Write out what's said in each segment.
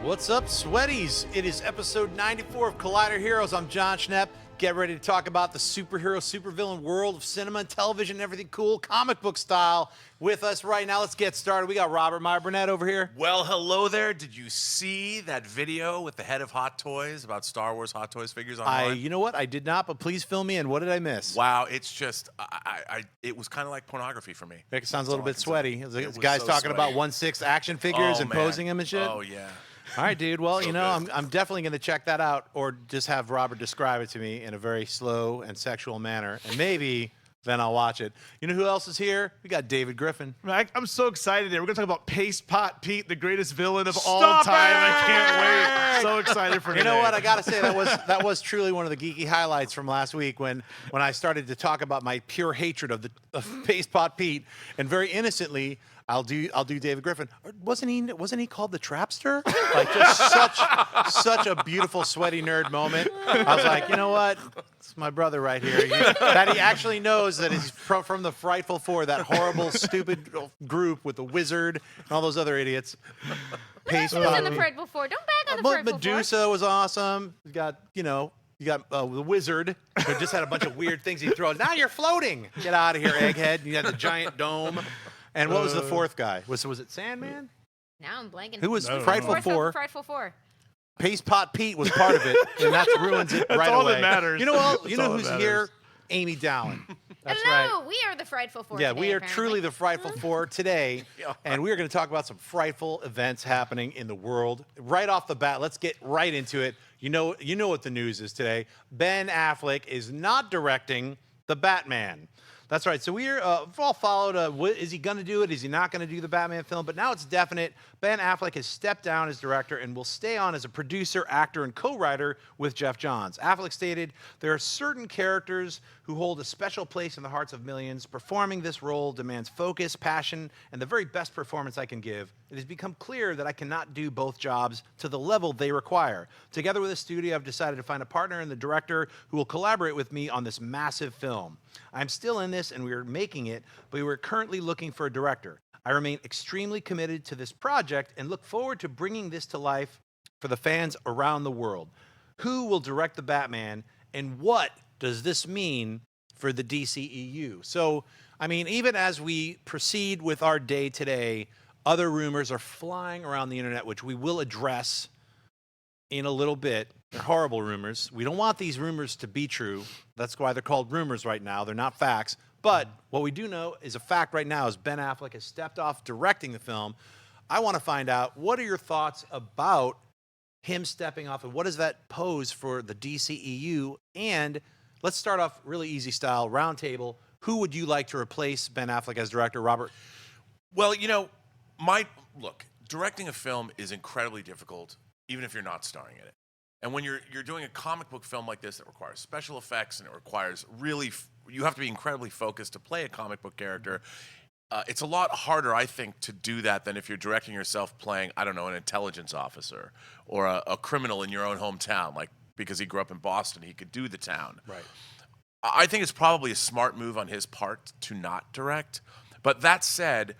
What's up, sweaties? It is episode 94 of Collider Heroes. I'm Jon Schnepp. Get ready to talk about the superhero, supervillain world of cinema and television and everything cool, comic book style. With us right now, let's get started. We got Robert Meyer Burnett over here. Well, hello there. Did you see that video with the head of Hot Toys about Star Wars Hot Toys figures online? You know what? I did not, but please fill me in. What did I miss? Wow, it's just, it was kind of like pornography for me. It sounds a little bit sweaty. Guys so talking sweaty. about 1/6 action figures and man. posing them and shit. Oh, yeah. All right, dude. Well, So you know, good. I'm definitely going to check that out, or just have Robert describe it to me in a very slow and sexual manner, and maybe then I'll watch it. You know who else is here? We got David Griffin. I'm so excited here. We're going to talk about Paste Pot Pete, the greatest villain of all time. I can't wait. So excited for You today. know what? I got to say that was truly one of the geeky highlights from last week when I started to talk about my pure hatred of Paste Pot Pete, and very innocently I'll do David Griffin. Wasn't he called the Trapster? Like, just such a beautiful sweaty nerd moment. I was like, you know what? It's my brother right here. That he actually knows that he's from the Frightful Four, that horrible, stupid group with the wizard and all those other idiots. Paste Who's Pot in the Pete. Frightful Four? Don't bag on the Frightful Four. Medusa was awesome. You got the wizard who just had a bunch of weird things he throw. Now you're floating. Get out of here, egghead. You had the giant dome. And what was the fourth guy? Was it Sandman? Now I'm blanking. Who was No, no, Frightful no. Four? Frightful Four. Paste Pot Pete was part of it, and that ruins it That's right all away. that matters. You know what? That's You know all that who's matters. here? Amy Dallen. That's Hello, right. we are the Frightful Four. Yeah, today, we are apparently. truly the Frightful Four today, and we are going to talk about some frightful events happening in the world. Right off the bat, let's get right into it. You know what the news is today. Ben Affleck is not directing the Batman. That's right. So we've all followed, is he going to do it? Is he not going to do the Batman film? But now it's definite. Ben Affleck has stepped down as director and will stay on as a producer, actor, and co-writer with Jeff Johns. Affleck stated, there are certain characters who hold a special place in the hearts of millions. Performing this role demands focus, passion, and the very best performance I can give. It has become clear that I cannot do both jobs to the level they require. Together with the studio, I've decided to find a partner in the director who will collaborate with me on this massive film. I'm still in this and we are making it, but we are currently looking for a director. I remain extremely committed to this project and look forward to bringing this to life for the fans around the world. Who will direct the Batman, and what does this mean for the DCEU? So, I mean, even as we proceed with our day today, other rumors are flying around the internet, which we will address in a little bit. They're horrible rumors. We don't want these rumors to be true. That's why they're called rumors right now. They're not facts. But what we do know is a fact right now is Ben Affleck has stepped off directing the film. I want to find out, what are your thoughts about him stepping off, and what does that pose for the DCEU? And let's start off really easy style, round table. Who would you like to replace Ben Affleck as director, Robert? Well, you know, look, directing a film is incredibly difficult, even if you're not starring in it. And when you're doing a comic book film like this that requires special effects and it requires you have to be incredibly focused to play a comic book character. It's a lot harder, I think, to do that than if you're directing yourself playing, I don't know, an intelligence officer or a criminal in your own hometown. Like, because he grew up in Boston, he could do the town. Right. I think it's probably a smart move on his part to not direct. But that said,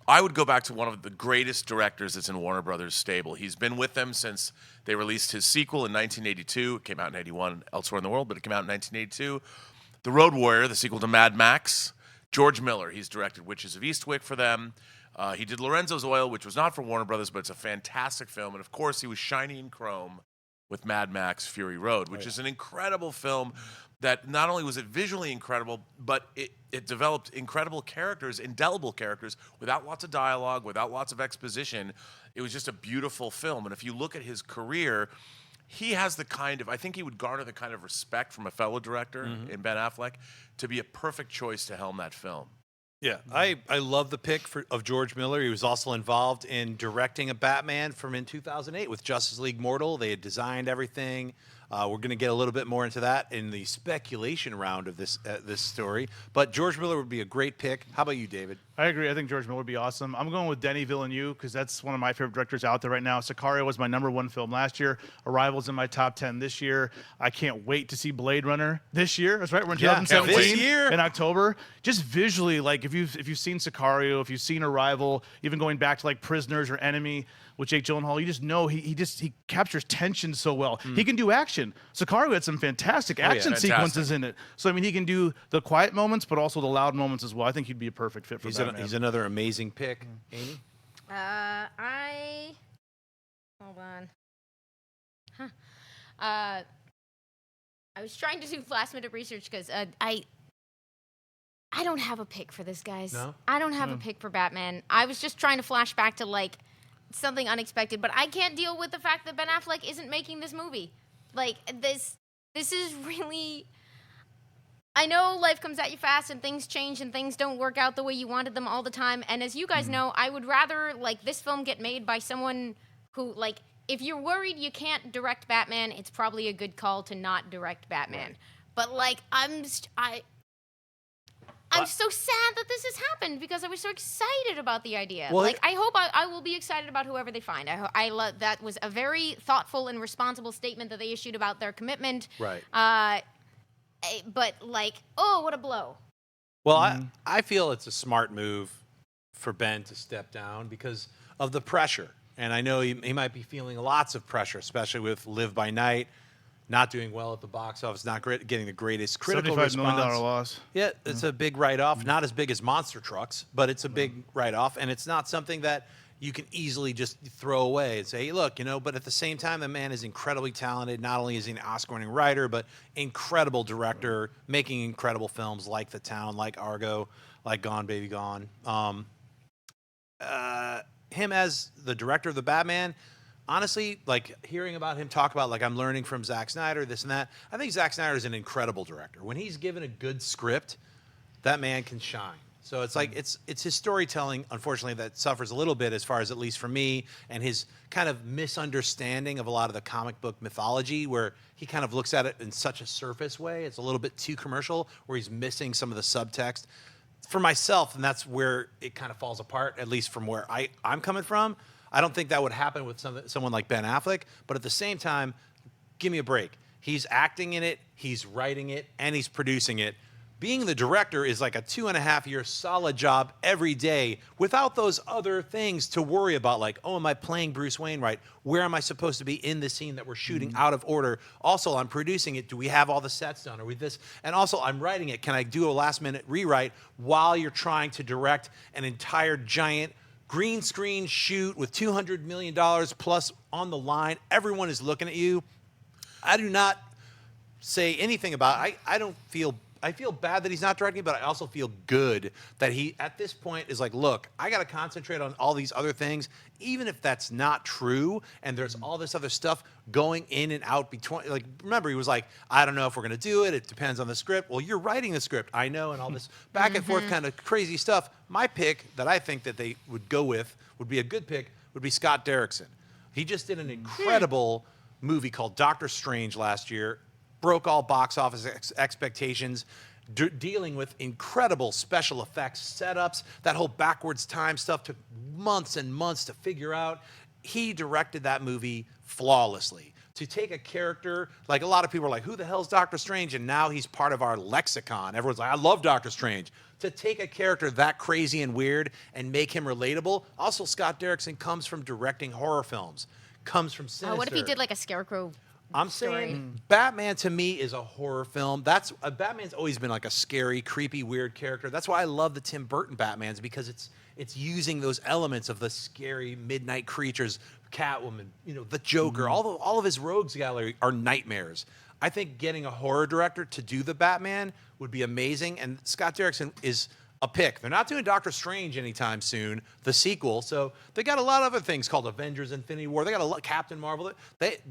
I would go back to one of the greatest directors that's in Warner Brothers' stable. He's been with them since they released his sequel in 1982. It came out in 81 elsewhere in the world, but it came out in 1982. The Road Warrior, the sequel to Mad Max. George Miller, he's directed Witches of Eastwick for them. He did Lorenzo's Oil, which was not for Warner Brothers, but it's a fantastic film. And of course, he was shiny in chrome with Mad Max Fury Road, which is an incredible film that not only was it visually incredible, but it developed incredible characters, indelible characters, without lots of dialogue, without lots of exposition. It was just a beautiful film. And if you look at his career, he has I think he would garner the kind of respect from a fellow director in Ben Affleck to be a perfect choice to helm that film. Yeah, I love the pick of George Miller. He was also involved in directing a Batman from in 2008 with Justice League Mortal. They had designed everything. We're going to get a little bit more into that in the speculation round of this story. But George Miller would be a great pick. How about you, David? I agree. I think George Miller would be awesome. I'm going with Denis Villeneuve because that's one of my favorite directors out there right now. Sicario was my #1 film last year. Arrival's in my top 10 this year. I can't wait to see Blade Runner this year. That's right. We're in Yeah, 2017 this year. in October. Just visually, like if you've seen Sicario, if you've seen Arrival, even going back to like Prisoners or Enemy with Jake Gyllenhaal, you just know he captures tension so well. He can do action. Sicario had some fantastic action sequences in it. So I mean, he can do the quiet moments, but also the loud moments as well. I think he'd be a perfect fit for Batman. He's another amazing pick. Amy? Hold on. Huh. I was trying to do last minute research because I don't have a pick for this, guys. No? I don't have a pick for Batman. I was just trying to flash back to like something unexpected, but I can't deal with the fact that Ben Affleck isn't making this movie. Like this is really. I know life comes at you fast and things change and things don't work out the way you wanted them all the time. And as you guys know, I would rather like this film get made by someone who like if you're worried you can't direct Batman, it's probably a good call to not direct Batman. Right. But like I'm so sad that this has happened because I was so excited about the idea. Well, like I hope I will be excited about whoever they find. I love that was a very thoughtful and responsible statement that they issued about their commitment. Right. But like, oh, what a blow. Well, I feel it's a smart move for Ben to step down because of the pressure. And I know he might be feeling lots of pressure, especially with Live by Night, not doing well at the box office, not getting the greatest critical response. $75 million loss. Yeah, it's a big write-off. Not as big as Monster Trucks, but it's a big write-off. And it's not something that you can easily just throw away and say, hey, look, but at the same time, the man is incredibly talented. Not only is he an Oscar-winning writer, but incredible director, making incredible films like The Town, like Argo, like Gone, Baby Gone. Him as the director of the Batman, honestly, like hearing about him talk about, like I'm learning from Zack Snyder, this and that, I think Zack Snyder is an incredible director. When he's given a good script, that man can shine. So it's like it's his storytelling, unfortunately, that suffers a little bit as far as, at least for me, and his kind of misunderstanding of a lot of the comic book mythology, where he kind of looks at it in such a surface way. It's a little bit too commercial, where he's missing some of the subtext. For myself, and that's where it kind of falls apart, at least from where I'm coming from. I don't think that would happen with someone like Ben Affleck, but at the same time, give me a break. He's acting in it, he's writing it, and he's producing it. Being the director is like a 2.5-year solid job every day without those other things to worry about, like, oh, am I playing Bruce Wayne right? Where am I supposed to be in the scene that we're shooting out of order? Also, I'm producing it. Do we have all the sets done? Are we this? And also, I'm writing it. Can I do a last-minute rewrite while you're trying to direct an entire giant green screen shoot with $200 million plus on the line? Everyone is looking at you. I do not say anything about it. I feel bad that he's not directing, but I also feel good that he, at this point, is like, look, I got to concentrate on all these other things, even if that's not true, and there's all this other stuff going in and out between. Like, remember, he was like, I don't know if we're going to do it. It depends on the script. Well, you're writing the script, I know, and all this back and forth kind of crazy stuff. My pick that I think that they would go with, would be a good pick, would be Scott Derrickson. He just did an incredible movie called Doctor Strange last year. Broke all box office expectations, dealing with incredible special effects setups. That whole backwards time stuff took months and months to figure out. He directed that movie flawlessly. To take a character, like a lot of people are like, who the hell's Doctor Strange? And now he's part of our lexicon. Everyone's like, I love Doctor Strange. To take a character that crazy and weird and make him relatable. Also, Scott Derrickson comes from directing horror films, comes from Sinister. Oh, what if he did like a Scarecrow? I'm saying Batman to me is a horror film. Batman's always been like a scary, creepy, weird character. That's why I love the Tim Burton Batmans, because it's using those elements of the scary midnight creatures, Catwoman, the Joker. All of his rogues gallery are nightmares. I think getting a horror director to do the Batman would be amazing, and Scott Derrickson is a pick. They're not doing Doctor Strange anytime soon, the sequel. So they got a lot of other things called Avengers: Infinity War. They got a lot, Captain Marvel.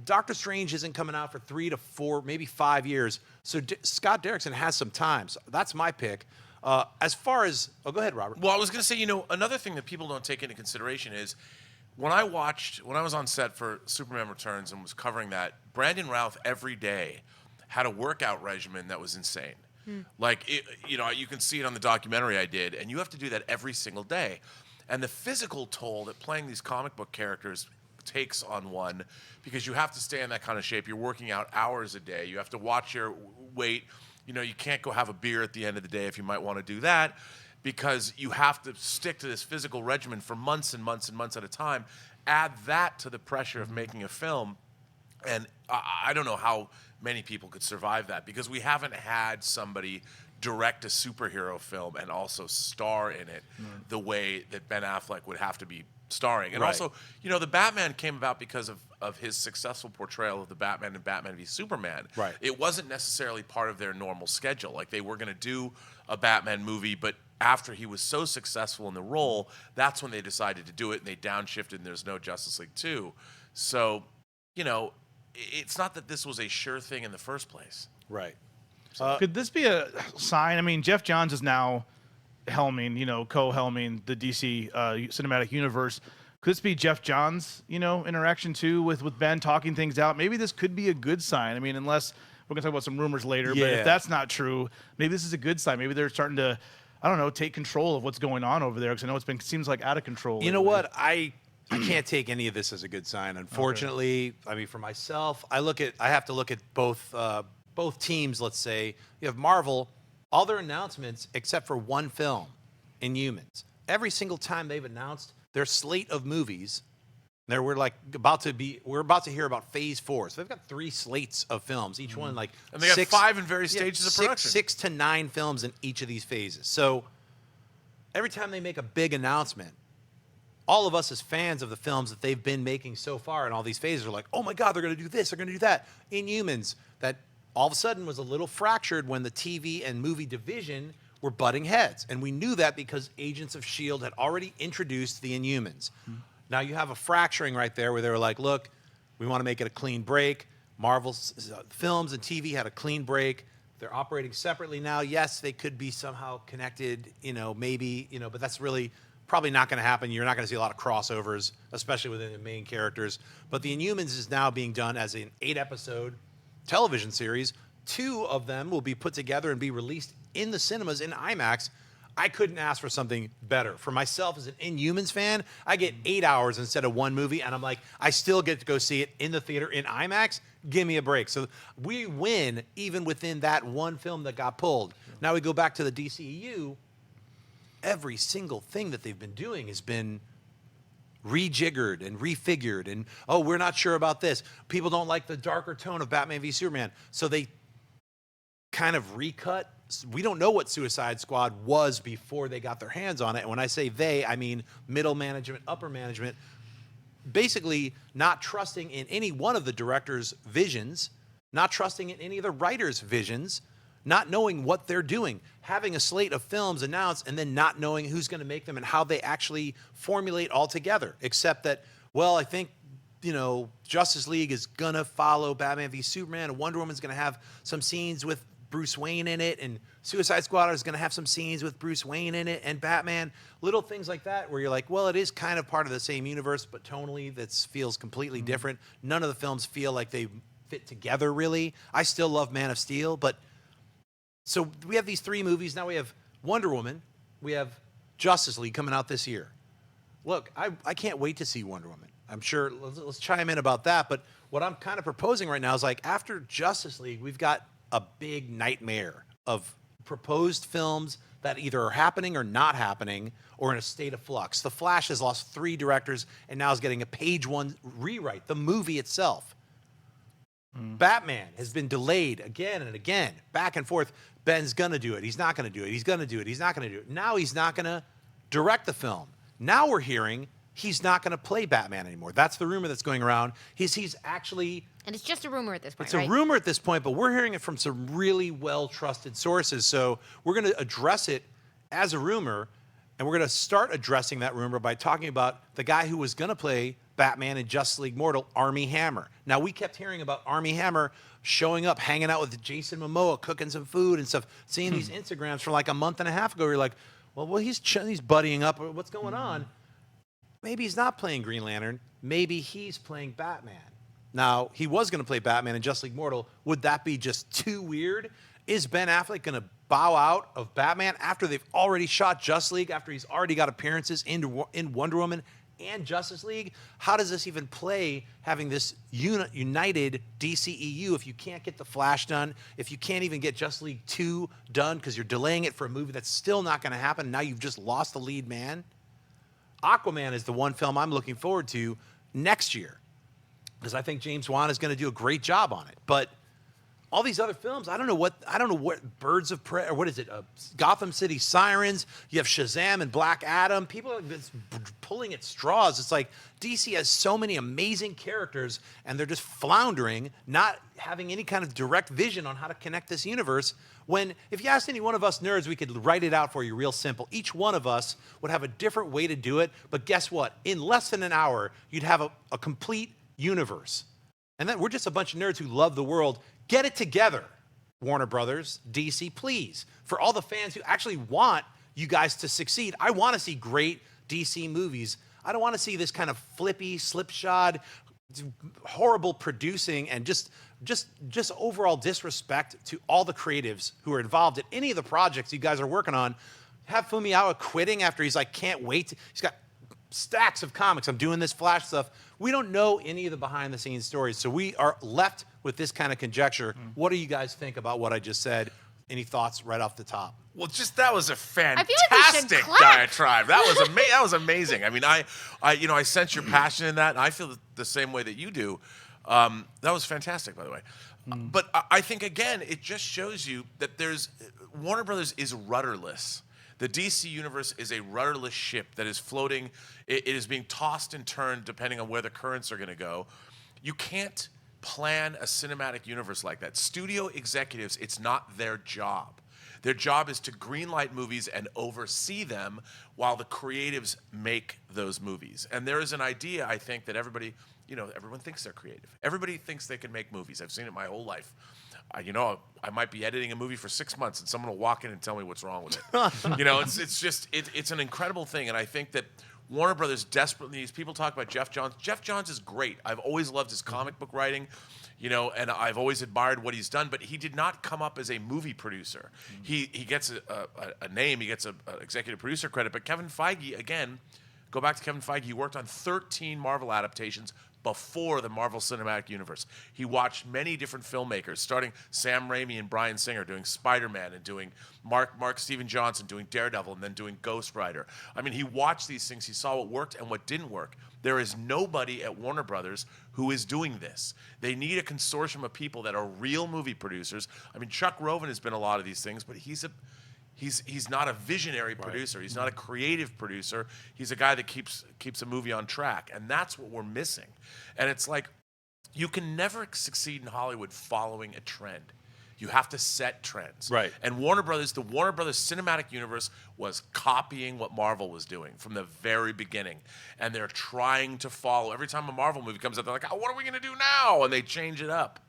Doctor Strange isn't coming out for 3 to 4, maybe 5 years. So Scott Derrickson has some time. So that's my pick. As far as, go ahead, Robert. Well, I was going to say, another thing that people don't take into consideration is when I was on set for Superman Returns and was covering that, Brandon Routh every day had a workout regimen that was insane. Like, you can see it on the documentary I did, and you have to do that every single day. And the physical toll that playing these comic book characters takes on one, because you have to stay in that kind of shape. You're working out hours a day. You have to watch your weight. You can't go have a beer at the end of the day if you might want to do that, because you have to stick to this physical regimen for months and months and months at a time. Add that to the pressure of making a film, and I don't know how many people could survive that, because we haven't had somebody direct a superhero film and also star in it the way that Ben Affleck would have to be starring. And also, the Batman came about because of his successful portrayal of the Batman in Batman v Superman. Right. It wasn't necessarily part of their normal schedule. Like, they were going to do a Batman movie, but after he was so successful in the role, that's when they decided to do it, and they downshifted, and there's no Justice League 2. So, it's not that this was a sure thing in the first place. Right. Could this be a sign? I mean, Jeff Johns is now helming, co-helming the DC cinematic universe. Could this be Jeff Johns, interaction too with Ben talking things out? Maybe this could be a good sign. I mean, unless we're going to talk about some rumors later, but if that's not true, maybe this is a good sign. Maybe they're starting to, I don't know, take control of what's going on over there, because I know seems like out of control. You know what? I can't take any of this as a good sign, unfortunately. Okay. I mean, for myself, I have to look at both teams. Let's say you have Marvel, all their announcements except for one film, Inhumans. Every single time they've announced their slate of movies, we're about to hear about Phase 4. So they've got 3 slates of films, each one like, and they got 5 in various stages of production. 6 to 9 films in each of these phases. So every time they make a big announcement, all of us as fans of the films that they've been making so far in all these phases are like, oh my God, they're going to do this, they're going to do that. Inhumans, that all of a sudden was a little fractured when the TV and movie division were butting heads. And we knew that because Agents of S.H.I.E.L.D. had already introduced the Inhumans. Now you have a fracturing right there where they were like, look, we want to make it a clean break. Marvel's films and TV had a clean break. They're operating separately now. Yes, they could be somehow connected, maybe, but that's really probably not going to happen. You're not going to see a lot of crossovers, especially within the main characters. But the Inhumans is now being done as an 8-episode television series. 2 of them will be put together and be released in the cinemas in IMAX. I couldn't ask for something better. For myself as an Inhumans fan, I get 8 hours instead of 1 movie, and I'm like, I still get to go see it in the theater in IMAX. Give me a break. So we win even within that one film that got pulled. Now we go back to the DCEU. Every single thing that they've been doing has been rejiggered and refigured, and we're not sure about this. People don't like the darker tone of Batman v Superman, so they kind of recut. We don't know what Suicide Squad was before they got their hands on it. And when I say they, I mean middle management, upper management, basically not trusting in any one of the director's visions, not trusting in any of the writer's visions, not knowing what they're doing, having a slate of films announced and then not knowing who's going to make them and how they actually formulate all together, except that, I think, Justice League is going to follow Batman v Superman, and Wonder Woman's going to have some scenes with Bruce Wayne in it, and Suicide Squad is going to have some scenes with Bruce Wayne in it, and Batman, little things like that where you're like, it is kind of part of the same universe, but tonally that feels completely different. None of the films feel like they fit together, really. I still love Man of Steel, but so we have these 3 movies. Now we have Wonder Woman. We have Justice League coming out this year. Look, I can't wait to see Wonder Woman. I'm sure, let's chime in about that. But what I'm kind of proposing right now is like after Justice League, we've got a big nightmare of proposed films that either are happening or not happening or in a state of flux. The Flash has lost 3 directors and now is getting a page 1 rewrite, the movie itself. Batman has been delayed again and again, back and forth. Ben's going to do it. He's not going to do it. He's going to do it. He's not going to do it. Now he's not going to direct the film. Now we're hearing he's not going to play Batman anymore. That's the rumor that's going around. He's actually... And it's just a rumor at this point, It's a rumor at this point, but we're hearing it from some really well-trusted sources. So we're going to address it as a rumor, and we're going to start addressing that rumor by talking about the guy who was going to play Batman in Justice League Mortal, Armie Hammer. Now, we kept hearing about Armie Hammer showing up, hanging out with Jason Momoa, cooking some food and stuff, seeing these Instagrams from like a month and a half ago. You're like, he's buddying up. What's going on? Maybe he's not playing Green Lantern. Maybe he's playing Batman. Now, he was going to play Batman in Justice League Mortal. Would that be just too weird? Is Ben Affleck going to bow out of Batman after they've already shot Justice League, after he's already got appearances in Wonder Woman and Justice League? How does this even play having this united DCEU if you can't get The Flash done, if you can't even get Justice League 2 done because you're delaying it for a movie that's still not going to happen? Now you've just lost the lead man. Aquaman is the one film I'm looking forward to next year because I think James Wan is going to do a great job on it. But all these other films, I don't know what Birds of Prey, or what is it? Gotham City Sirens. You have Shazam and Black Adam. People are just pulling at straws. It's like DC has so many amazing characters, and they're just floundering, not having any kind of direct vision on how to connect this universe. When, if you asked any one of us nerds, we could write it out for you real simple. Each one of us would have a different way to do it, but guess what? In less than an hour, you'd have a complete universe. And then we're just a bunch of nerds who love the world. Get it together, Warner Brothers, DC, please. For all the fans who actually want you guys to succeed, I want to see great DC movies. I don't want to see this kind of flippy, slipshod, horrible producing and just overall disrespect to all the creatives who are involved in any of the projects you guys are working on. Have Fumiyawa quitting after he's like, can't wait. He's got stacks of comics. I'm doing this Flash stuff. We don't know any of the behind-the-scenes stories, so we are left with this kind of conjecture. What do you guys think about what I just said? Any thoughts right off the top? Well, that was a fantastic clap. diatribe. That was amazing. I mean, I sense your passion in that, and I feel the same way that you do. That was fantastic, by the way. But I think again, it just shows you that Warner Brothers is rudderless. The DC universe is a rudderless ship that is floating. It is being tossed and turned depending on where the currents are going to go. You can't plan a cinematic universe like that. Studio executives, it's not their job. Their job is to greenlight movies and oversee them while the creatives make those movies. And there is an idea, I think, that everybody, everyone thinks they're creative. Everybody thinks they can make movies. I've seen it my whole life. I might be editing a movie for 6 months, and someone will walk in and tell me what's wrong with it. It's an incredible thing, and I think that Warner Brothers desperately needs. People talk about Jeff Johns. Jeff Johns is great. I've always loved his comic book writing, and I've always admired what he's done. But he did not come up as a movie producer. He gets a name. He gets an executive producer credit. But Kevin Feige, again, go back to Kevin Feige. He worked on 13 Marvel adaptations before the Marvel Cinematic Universe. He watched many different filmmakers, starting Sam Raimi and Bryan Singer doing Spider-Man and doing Mark Steven Johnson doing Daredevil and then doing Ghost Rider. I mean, he watched these things. He saw what worked and what didn't work. There is nobody at Warner Brothers who is doing this. They need a consortium of people that are real movie producers. I mean, Chuck Roven has been a lot of these things, but he's not a visionary producer. He's not a creative producer. He's a guy that keeps a movie on track, and that's what we're missing. And it's like, you can never succeed in Hollywood following a trend. You have to set trends. Right. And the Warner Brothers cinematic universe was copying what Marvel was doing from the very beginning. And they're trying to follow. Every time a Marvel movie comes out, they're like, oh, what are we going to do now? And they change it up.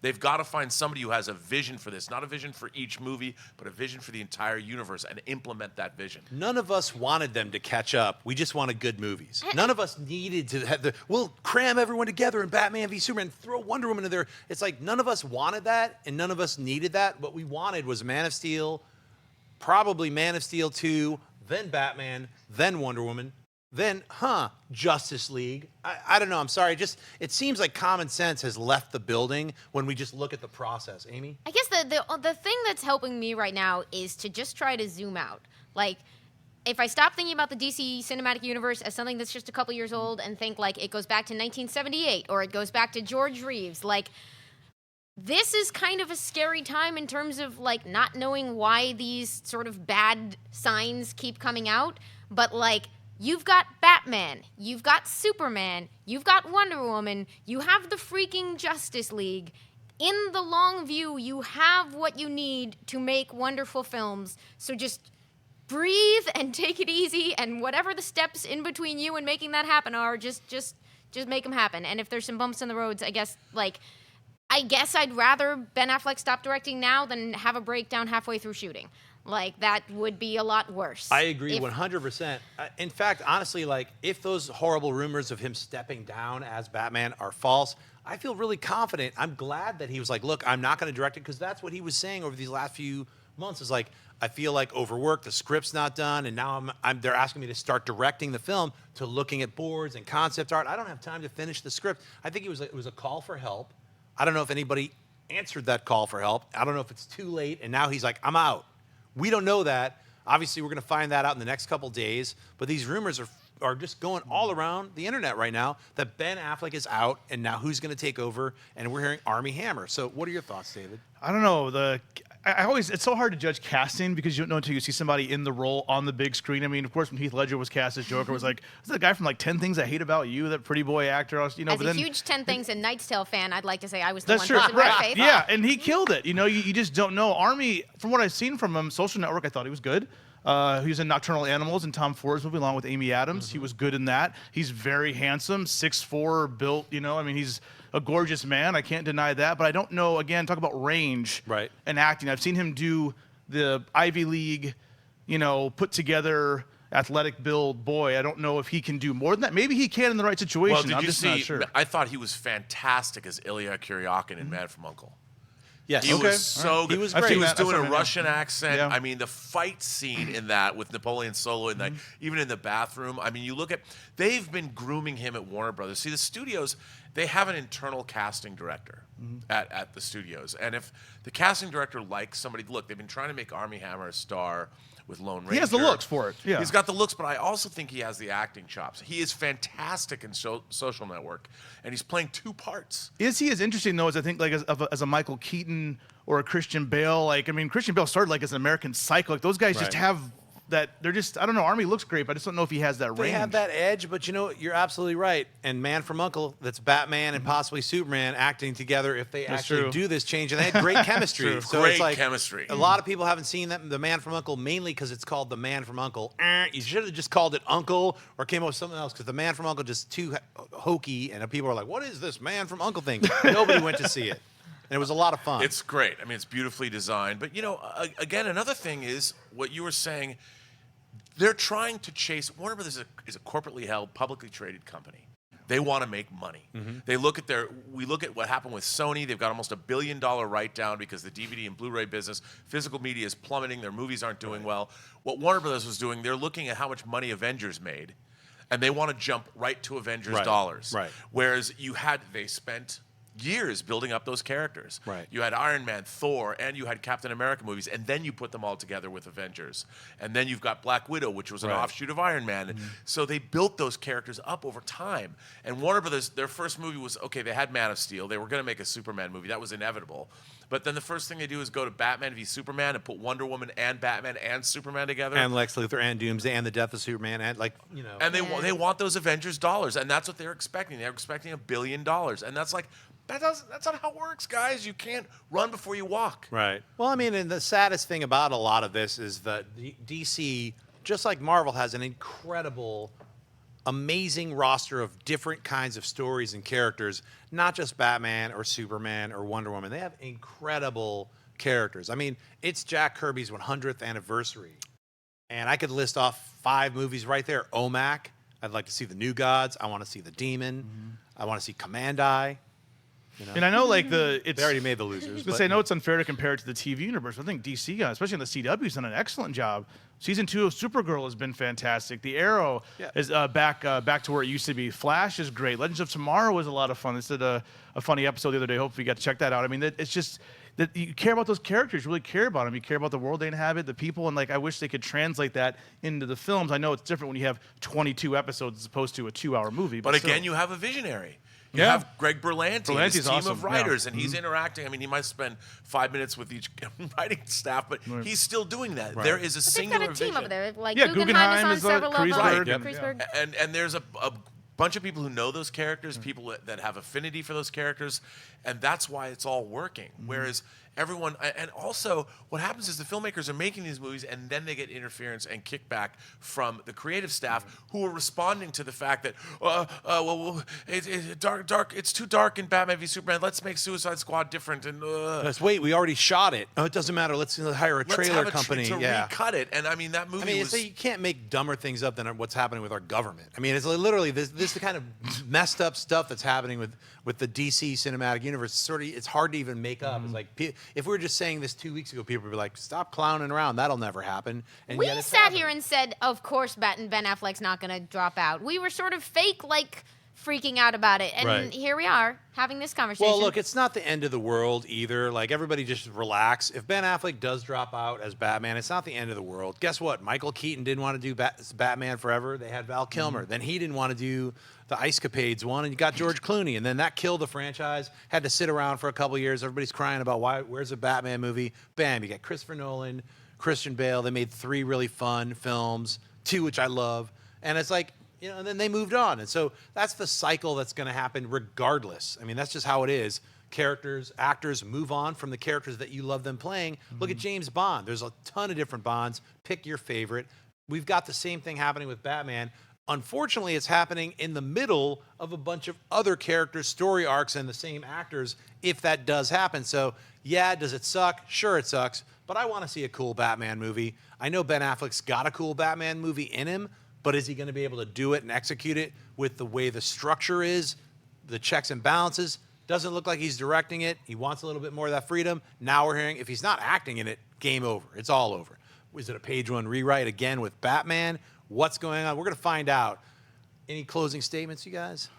They've got to find somebody who has a vision for this, not a vision for each movie, but a vision for the entire universe and implement that vision. None of us wanted them to catch up. We just wanted good movies. None of us needed to have we'll cram everyone together in Batman v Superman, throw Wonder Woman in there. It's like none of us wanted that, and none of us needed that. What we wanted was Man of Steel, probably Man of Steel 2, then Batman, then Wonder Woman, then, Justice League. I don't know. I'm sorry. It seems like common sense has left the building when we just look at the process. Amy? I guess the thing that's helping me right now is to just try to zoom out. Like, if I stop thinking about the DC Cinematic Universe as something that's just a couple years old and think, like, it goes back to 1978 or it goes back to George Reeves, like, this is kind of a scary time in terms of, like, not knowing why these sort of bad signs keep coming out. But, like, you've got Batman, you've got Superman, you've got Wonder Woman, you have the freaking Justice League. In the long view, you have what you need to make wonderful films. So just breathe and take it easy, and whatever the steps in between you and making that happen are, just make them happen. And if there's some bumps in the roads, I guess I'd rather Ben Affleck stop directing now than have a breakdown halfway through shooting. Like, that would be a lot worse. I agree 100%. In fact, honestly, like, if those horrible rumors of him stepping down as Batman are false, I feel really confident. I'm glad that he was like, look, I'm not going to direct it, because that's what he was saying over these last few months is like, I feel like overworked, the script's not done, and now they're asking me to start directing the film, to looking at boards and concept art. I don't have time to finish the script. I think it was a call for help. I don't know if anybody answered that call for help. I don't know if it's too late, and now he's like, I'm out. We don't know that. Obviously, we're going to find that out in the next couple days, but these rumors are just going all around the internet right now that Ben Affleck is out, and now who's going to take over, and we're hearing Armie Hammer. So what are your thoughts, David? I don't know. It's so hard to judge casting because you don't know until you see somebody in the role on the big screen. I mean, of course, when Heath Ledger was cast as Joker, it was like, is that the guy from like 10 Things I Hate About You, that pretty boy actor? You know, As but a then, huge 10 Things and Knight's Tale fan, I'd like to say I was the that's one true, pushing right? my faith. Yeah, and he killed it. You know, you just don't know. Armie, from what I've seen from him, Social Network, I thought he was good. He was in Nocturnal Animals and Tom Ford's movie along with Amy Adams. He was good in that. He's very handsome, 6'4", built. You know, I mean, he's a gorgeous man. I can't deny that. But I don't know. Again, talk about range and acting. I've seen him do the Ivy League, you know, put together athletic build boy. I don't know if he can do more than that. Maybe he can in the right situation. Well, did I'm you just see? not sure. I thought he was fantastic as Ilya Kuryakin in Man from U.N.C.L.E. Yes. He Okay. was so good. He was I've great. seen He was that. doing That's a what I know. Russian accent. Yeah. I mean, the fight scene in that with Napoleon Solo in that, even in the bathroom. I mean, you look at, they've been grooming him at Warner Brothers. See, the studios, they have an internal casting director at the studios. And if the casting director likes somebody, look, they've been trying to make Armie Hammer a star with Lone Ranger. He has the looks for it. Yeah. He's got the looks, but I also think he has the acting chops. He is fantastic in Social Network, and he's playing two parts. Is he as interesting though as I think like as a Michael Keaton or a Christian Bale? Like, I mean, Christian Bale started like as an American Psycho. Like those guys just have that. They're just, I don't know. Armie looks great, but I just don't know if he has that They range. have that edge, but you know, you're absolutely right. And Man from U.N.C.L.E., that's Batman and possibly Superman acting together if they actually true. do this change. And they had great chemistry. True. So Great it's like chemistry. A lot of people haven't seen the Man from U.N.C.L.E. mainly because it's called the Man from U.N.C.L.E. You should have just called it Uncle or came up with something else because the Man from U.N.C.L.E. just too hokey, and people are like, what is this Man from U.N.C.L.E. thing? Nobody went to see it. And it was a lot of fun. It's great. I mean, it's beautifully designed. But, you know, again, another thing is what you were saying. They're trying to chase. Warner Brothers is a corporately held, publicly traded company. They want to make money. They look at we look at what happened with Sony. They've got almost $1 billion write-down because the DVD and Blu-ray business, physical media is plummeting. Their movies aren't doing well. What Warner Brothers was doing, they're looking at how much money Avengers made, and they want to jump right to Avengers dollars. Right. Whereas they spent years building up those characters. Right. You had Iron Man, Thor, and you had Captain America movies, and then you put them all together with Avengers. And then you've got Black Widow, which was an offshoot of Iron Man. And so they built those characters up over time. And Warner Brothers, their first movie was, okay, they had Man of Steel. They were going to make a Superman movie. That was inevitable. But then the first thing they do is go to Batman v Superman and put Wonder Woman and Batman and Superman together. and Lex Luthor and Doomsday and the death of Superman and And they want those Avengers dollars, and that's what they're expecting. They're expecting $1 billion, and that's like that's not how it works, guys. You can't run before you walk. Right. Well, I mean, and the saddest thing about a lot of this is that DC, just like Marvel, has an incredible, amazing roster of different kinds of stories and characters, not just Batman or Superman or Wonder Woman. They have incredible characters. I mean, it's Jack Kirby's 100th anniversary, and I could list off 5 movies right there. OMAC. I'd like to see the New Gods. I want to see the Demon. I want to see Command-Eye. You know? And I know like They it's already made the losers. But I know it's unfair to compare it to the TV universe. I think DC, especially on the CW, has done an excellent job. Season 2 of Supergirl has been fantastic. The Arrow is back to where it used to be. Flash is great. Legends of Tomorrow was a lot of fun. They did a funny episode the other day. Hopefully you got to check that out. I mean, it's just that you care about those characters. You really care about them. You care about the world they inhabit, the people, and like I wish they could translate that into the films. I know it's different when you have 22 episodes as opposed to a 2-hour movie. But still. again, you have a visionary. You Yeah. have Greg Berlanti and his Berlanti's team awesome, of writers, yeah. and he's interacting. I mean, he might spend 5 minutes with each writing staff, but he's still doing that. There is a But they've singular got a team vision. over there. Like Yeah, Guggenheim is Guggenheim on is several of them. Kreisberg, Right. Kreisberg. And there's a bunch of people who know those characters, people that have affinity for those characters, and that's why it's all working. Whereas everyone, and also what happens is the filmmakers are making these movies, and then they get interference and kickback from the creative staff who are responding to the fact that, it's too dark in Batman v Superman. Let's make Suicide Squad different. And Let's wait. We already shot it. Oh, it doesn't matter. Let's hire a let's trailer have company. to recut it. And I mean, that movie I mean, was. you can't make dumber things up than what's happening with our government. I mean, it's literally this is the kind of messed up stuff that's happening with the DC cinematic universe. It's hard to even make up. It's like if we were just saying this 2 weeks ago, people would be like, "Stop clowning around. That'll never happen." And We yet it's sat here happening. and said, of course, Ben Affleck's not going to drop out. We were sort of fake, like, freaking out about it. And Right. here we are having this conversation. Well, look, it's not the end of the world either. Like, everybody just relax. If Ben Affleck does drop out as Batman, it's not the end of the world. Guess what? Michael Keaton didn't want to do Batman forever. They had Val Kilmer. Then he didn't want to do the Ice Capades one, and you got George Clooney. And then that killed the franchise. Had to sit around for a couple years. Everybody's crying about where's a Batman movie? Bam, you got Christopher Nolan, Christian Bale. They made 3 really fun films, 2 which I love. And it's like, and then they moved on. And so that's the cycle that's going to happen regardless. I mean, that's just how it is. Actors move on from the characters that you love them playing. Look at James Bond. There's a ton of different Bonds. Pick your favorite. We've got the same thing happening with Batman. Unfortunately, it's happening in the middle of a bunch of other characters, story arcs, and the same actors, if that does happen. So, yeah, does it suck? Sure, it sucks. But I want to see a cool Batman movie. I know Ben Affleck's got a cool Batman movie in him, but is he going to be able to do it and execute it with the way the structure is, the checks and balances? Doesn't look like he's directing it. He wants a little bit more of that freedom. Now we're hearing if he's not acting in it, game over. It's all over. Is it a page 1 rewrite again with Batman? What's going on? We're going to find out. Any closing statements, you guys?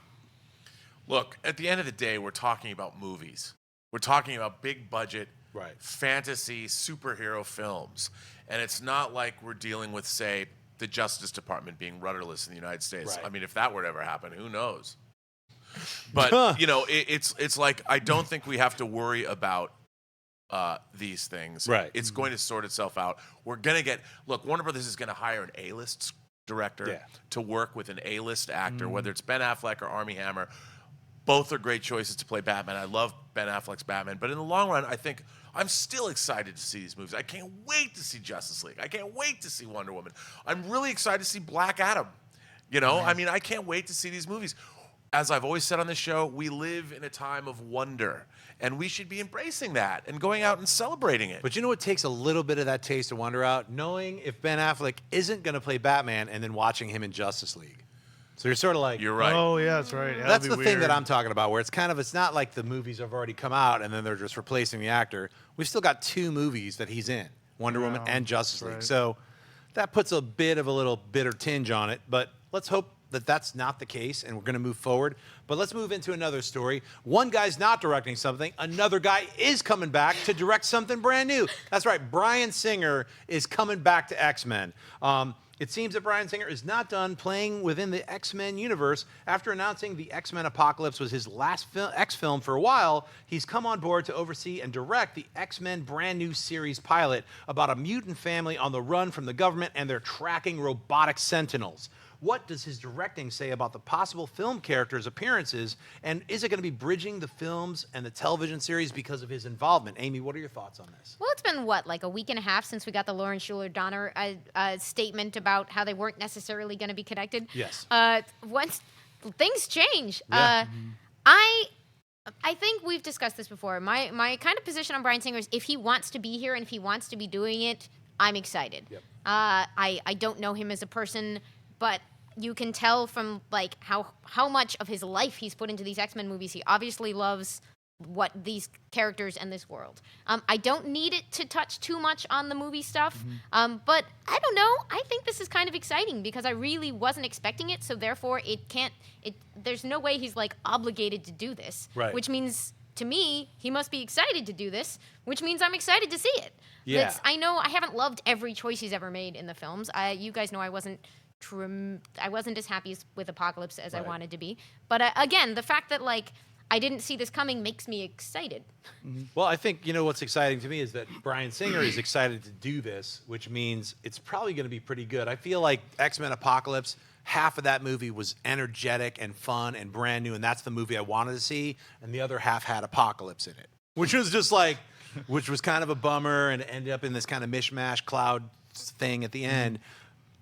Look, at the end of the day, we're talking about movies. We're talking about big budget, fantasy, superhero films. And it's not like we're dealing with, say, the Justice Department being rudderless in the United States. Right. I mean, if that were to ever happen, who knows? But, it's like I don't think we have to worry about these things. Right. It's going to sort itself out. We're going to look, Warner Brothers is going to hire an A-list director to work with an A-list actor, whether it's Ben Affleck or Armie Hammer. Both are great choices to play Batman. I love Ben Affleck's Batman. But in the long run, I think I'm still excited to see these movies. I can't wait to see Justice League. I can't wait to see Wonder Woman. I'm really excited to see Black Adam. I mean, I can't wait to see these movies. As I've always said on this show, we live in a time of wonder, and we should be embracing that and going out and celebrating it. But you know what takes a little bit of that taste of wonder out? Knowing if Ben Affleck isn't going to play Batman and then watching him in Justice League. So you're sort of like, You're right. Oh, yeah, that's right. Yeah, that's that'd the be thing that weird. I'm talking about, where it's not like the movies have already come out and then they're just replacing the actor. We've still got 2 movies that he's in, Wonder Woman and Justice League. right. So that puts a bit of a little bitter tinge on it, but let's hope that that's not the case and we're going to move forward. But let's move into another story. One guy's not directing something. Another guy is coming back to direct something brand new. That's right. Bryan Singer is coming back to X-Men. It seems that Bryan Singer is not done playing within the X-Men universe. After announcing the X-Men Apocalypse was his last X film for a while, he's come on board to oversee and direct the X-Men brand new series pilot about a mutant family on the run from the government and their tracking robotic sentinels. What does his directing say about the possible film characters' appearances, and is it going to be bridging the films and the television series because of his involvement? Amy, what are your thoughts on this? Well, it's been, like a week and a half since we got the Lauren Schuler Donner statement about how they weren't necessarily going to be connected. Yes. Once things change. Yeah. I think we've discussed this before. My kind of position on Bryan Singer is if he wants to be here and if he wants to be doing it, I'm excited. Yep. I don't know him as a person, but you can tell from like how much of his life he's put into these X-Men movies. He obviously loves what these characters and this world. I don't need it to touch too much on the movie stuff, but I don't know. I think this is kind of exciting because I really wasn't expecting it, so therefore there's no way he's like obligated to do this, Right. which means to me he must be excited to do this, which means I'm excited to see it. Yeah. I know I haven't loved every choice he's ever made in the films. You guys know I wasn't as happy with Apocalypse as I Right. wanted to be. But again, the fact that like I didn't see this coming makes me excited. Well, I think, what's exciting to me is that Bryan Singer is excited to do this, which means it's probably going to be pretty good. I feel like X-Men Apocalypse, half of that movie was energetic and fun and brand new, and that's the movie I wanted to see, and the other half had Apocalypse in it, which was just like, which was kind of a bummer, and it ended up in this kind of mishmash cloud thing at the end.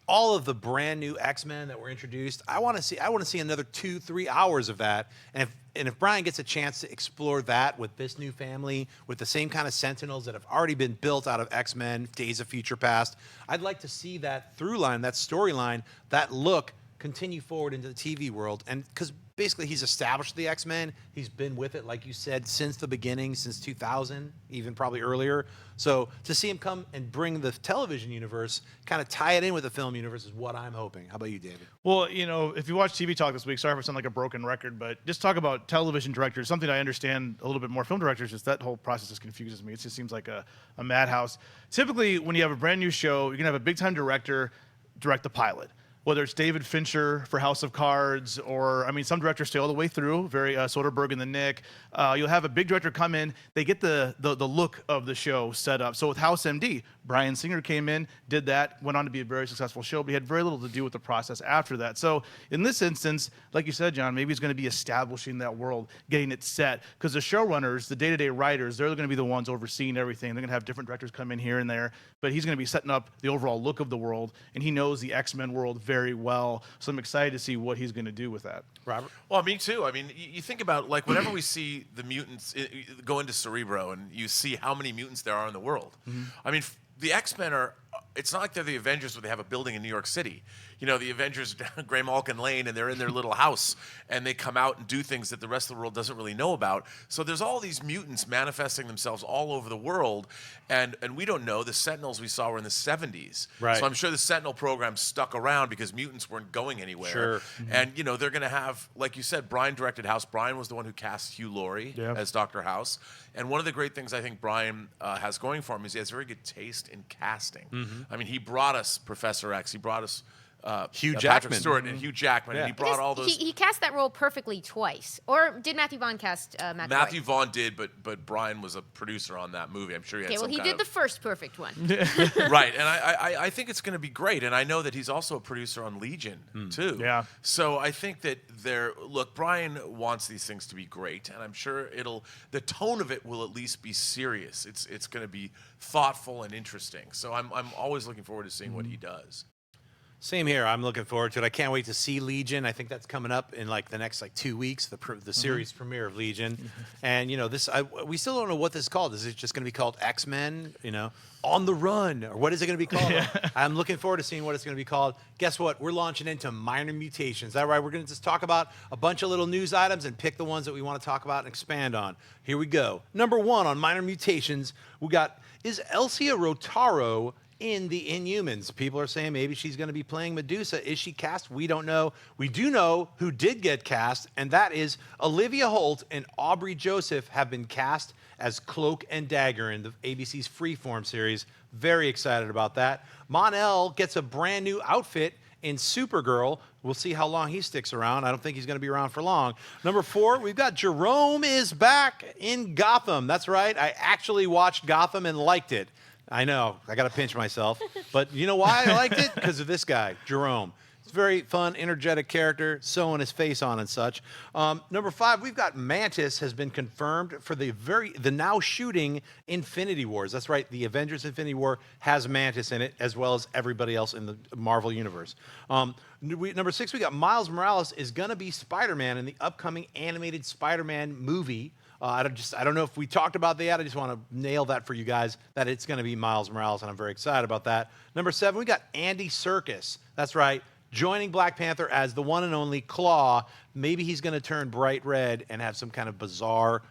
All of the brand new X-Men that were introduced, I want to see another 2-3 hours of that. And if Bryan gets a chance to explore that with this new family, with the same kind of Sentinels that have already been built out of X-Men, Days of Future Past, I'd like to see that through line, that storyline, that look continue forward into the TV world. And because basically he's established the X-Men, he's been with it, like you said, since the beginning, since 2000, even probably earlier. So to see him come and bring the television universe, kind of tie it in with the film universe is what I'm hoping. How about you, David? Well, if you watch TV Talk this week, sorry if I sound like a broken record, but just talk about television directors, something I understand a little bit more. Film directors, just that whole process just confuses me. It just seems like a madhouse. Typically, when you have a brand new show, you're going to have a big-time director direct the pilot. Whether it's David Fincher for House of Cards, or, some directors stay all the way through, very Soderbergh and the Nick. You'll have a big director come in, they get the look of the show set up. So with House MD, Bryan Singer came in, did that, went on to be a very successful show, but he had very little to do with the process after that. So in this instance, like you said, John, maybe he's going to be establishing that world, getting it set, because the showrunners, the day-to-day writers, they're going to be the ones overseeing everything. They're going to have different directors come in here and there, but he's going to be setting up the overall look of the world, and he knows the X-Men world very well. So I'm excited to see what he's going to do with that. Robert? Well, me too. You think about, like, whenever we see the mutants go into Cerebro and you see how many mutants there are in the world. The X-Men are, it's not like they're the Avengers where they have a building in New York City. The Avengers are down Graymalkin Lane and they're in their little house and they come out and do things that the rest of the world doesn't really know about. So there's all these mutants manifesting themselves all over the world, and we don't know. The Sentinels we saw were in the 70s. Right. So I'm sure the Sentinel program stuck around because mutants weren't going anywhere. Sure. And, they're going to have, like you said, Bryan directed House. Bryan was the one who cast Hugh Laurie as Dr. House. And one of the great things I think Bryan has going for him is he has very good taste in casting. He brought us Professor X. He brought us Hugh Patrick Jackman. Stewart and Hugh Jackman, and he brought all those. He cast that role perfectly twice. Or did Matthew Vaughn cast Matthew Vaughn did, but Bryan was a producer on that movie. I'm sure he had some he kind did the first perfect one. Right, and I think it's going to be great. And I know that he's also a producer on Legion, too. Yeah. So I think that Bryan wants these things to be great, and I'm sure the tone of it will at least be serious. It's going to be thoughtful and interesting. So I'm always looking forward to seeing what he does. Same here. I'm looking forward to it. I can't wait to see Legion. I think that's coming up in the next 2 weeks, the series premiere of Legion. And we still don't know what this is called. Is it just going to be called X-Men? On the Run, or what is it going to be called? I'm looking forward to seeing what it's going to be called. Guess what? We're launching into Minor Mutations. Is that right? We're going to just talk about a bunch of little news items and pick the ones that we want to talk about and expand on. Here we go. Number 1 on Minor Mutations, we got, is Elysia Rotaru in the Inhumans? People are saying maybe she's going to be playing Medusa. Is she cast? We don't know. We do know who did get cast, and that is Olivia Holt and Aubrey Joseph have been cast as Cloak and Dagger in the ABC's Freeform series. Very excited about that. Mon-El gets a brand new outfit in Supergirl. We'll see how long he sticks around. I don't think he's going to be around for long. Number 4, we've got Jerome is back in Gotham. That's right. I actually watched Gotham and liked it. I know, I got to pinch myself. But you know why I liked it? Because of this guy, Jerome. It's a very fun, energetic character, sewing his face on and such. Number 5, we've got Mantis has been confirmed for the now shooting Infinity Wars. That's right, the Avengers Infinity War has Mantis in it, as well as everybody else in the Marvel Universe. Number 6, we got Miles Morales is going to be Spider-Man in the upcoming animated Spider-Man movie. I don't know if we talked about that yet. I just want to nail that for you guys, that it's going to be Miles Morales, and I'm very excited about that. Number 7, we got Andy Serkis. That's right, joining Black Panther as the one and only Claw. Maybe he's going to turn bright red and have some kind of bizarre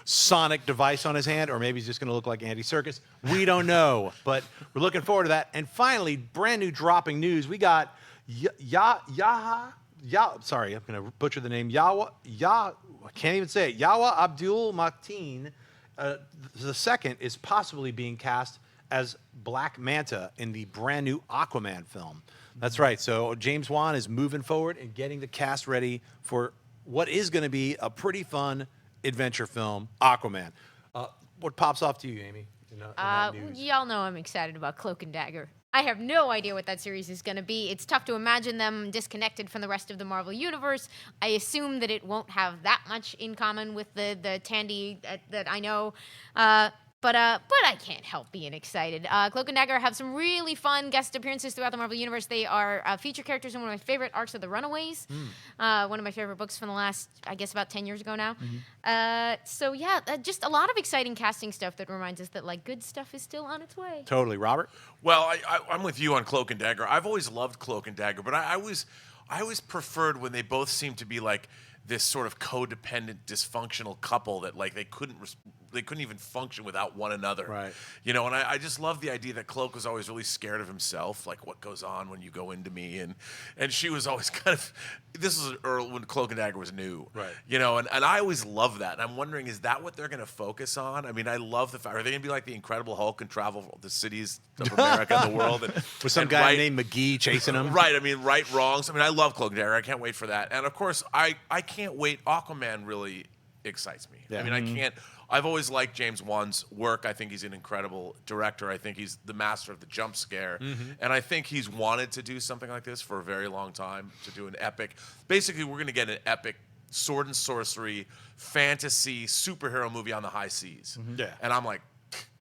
sonic device on his hand, or maybe he's just going to look like Andy Serkis. We don't know, but we're looking forward to that. And finally, brand new dropping news. We got sorry, I'm going to butcher the name. I can't even say it. Yawa Abdul Mateen the second is possibly being cast as Black Manta in the brand new Aquaman film. That's right. So James Wan is moving forward and getting the cast ready for what is going to be a pretty fun adventure film, Aquaman. What pops off to you, Amy? In that news? Y'all know I'm excited about Cloak and Dagger. I have no idea what that series is going to be. It's tough to imagine them disconnected from the rest of the Marvel Universe. I assume that it won't have that much in common with the Tandy that I know. But I can't help being excited. Cloak and Dagger have some really fun guest appearances throughout the Marvel Universe. They are feature characters in one of my favorite arcs of The Runaways, one of my favorite books from the last, I guess, about 10 years ago now. So yeah, just a lot of exciting casting stuff that reminds us that like good stuff is still on its way. Totally, Robert. Well, I'm with you on Cloak and Dagger. I've always loved Cloak and Dagger, but I always preferred when they both seemed to be like this sort of codependent, dysfunctional couple that like they couldn't even function without one another. Right. You know, and I just love the idea that Cloak was always really scared of himself, like what goes on when you go into me, and she was always kind of, this was early when Cloak and Dagger was new. Right. You know, and I always love that. And I'm wondering, is that what they're going to focus on? I mean, I love the fact, are they going to be like the Incredible Hulk and travel the cities of America and the world? And, With some guy named McGee chasing him. Right. I mean, right, wrongs. I mean, I love Cloak and Dagger. I can't wait for that. And of course, I can't wait. Aquaman really excites me. Yeah. I mean, I can't. I've always liked James Wan's work. I think he's an incredible director. I think he's the master of the jump scare. And I think he's wanted to do something like this for a very long time, to do an epic. Basically, we're going to get an epic sword and sorcery, fantasy, superhero movie on the high seas. Yeah. And I'm like,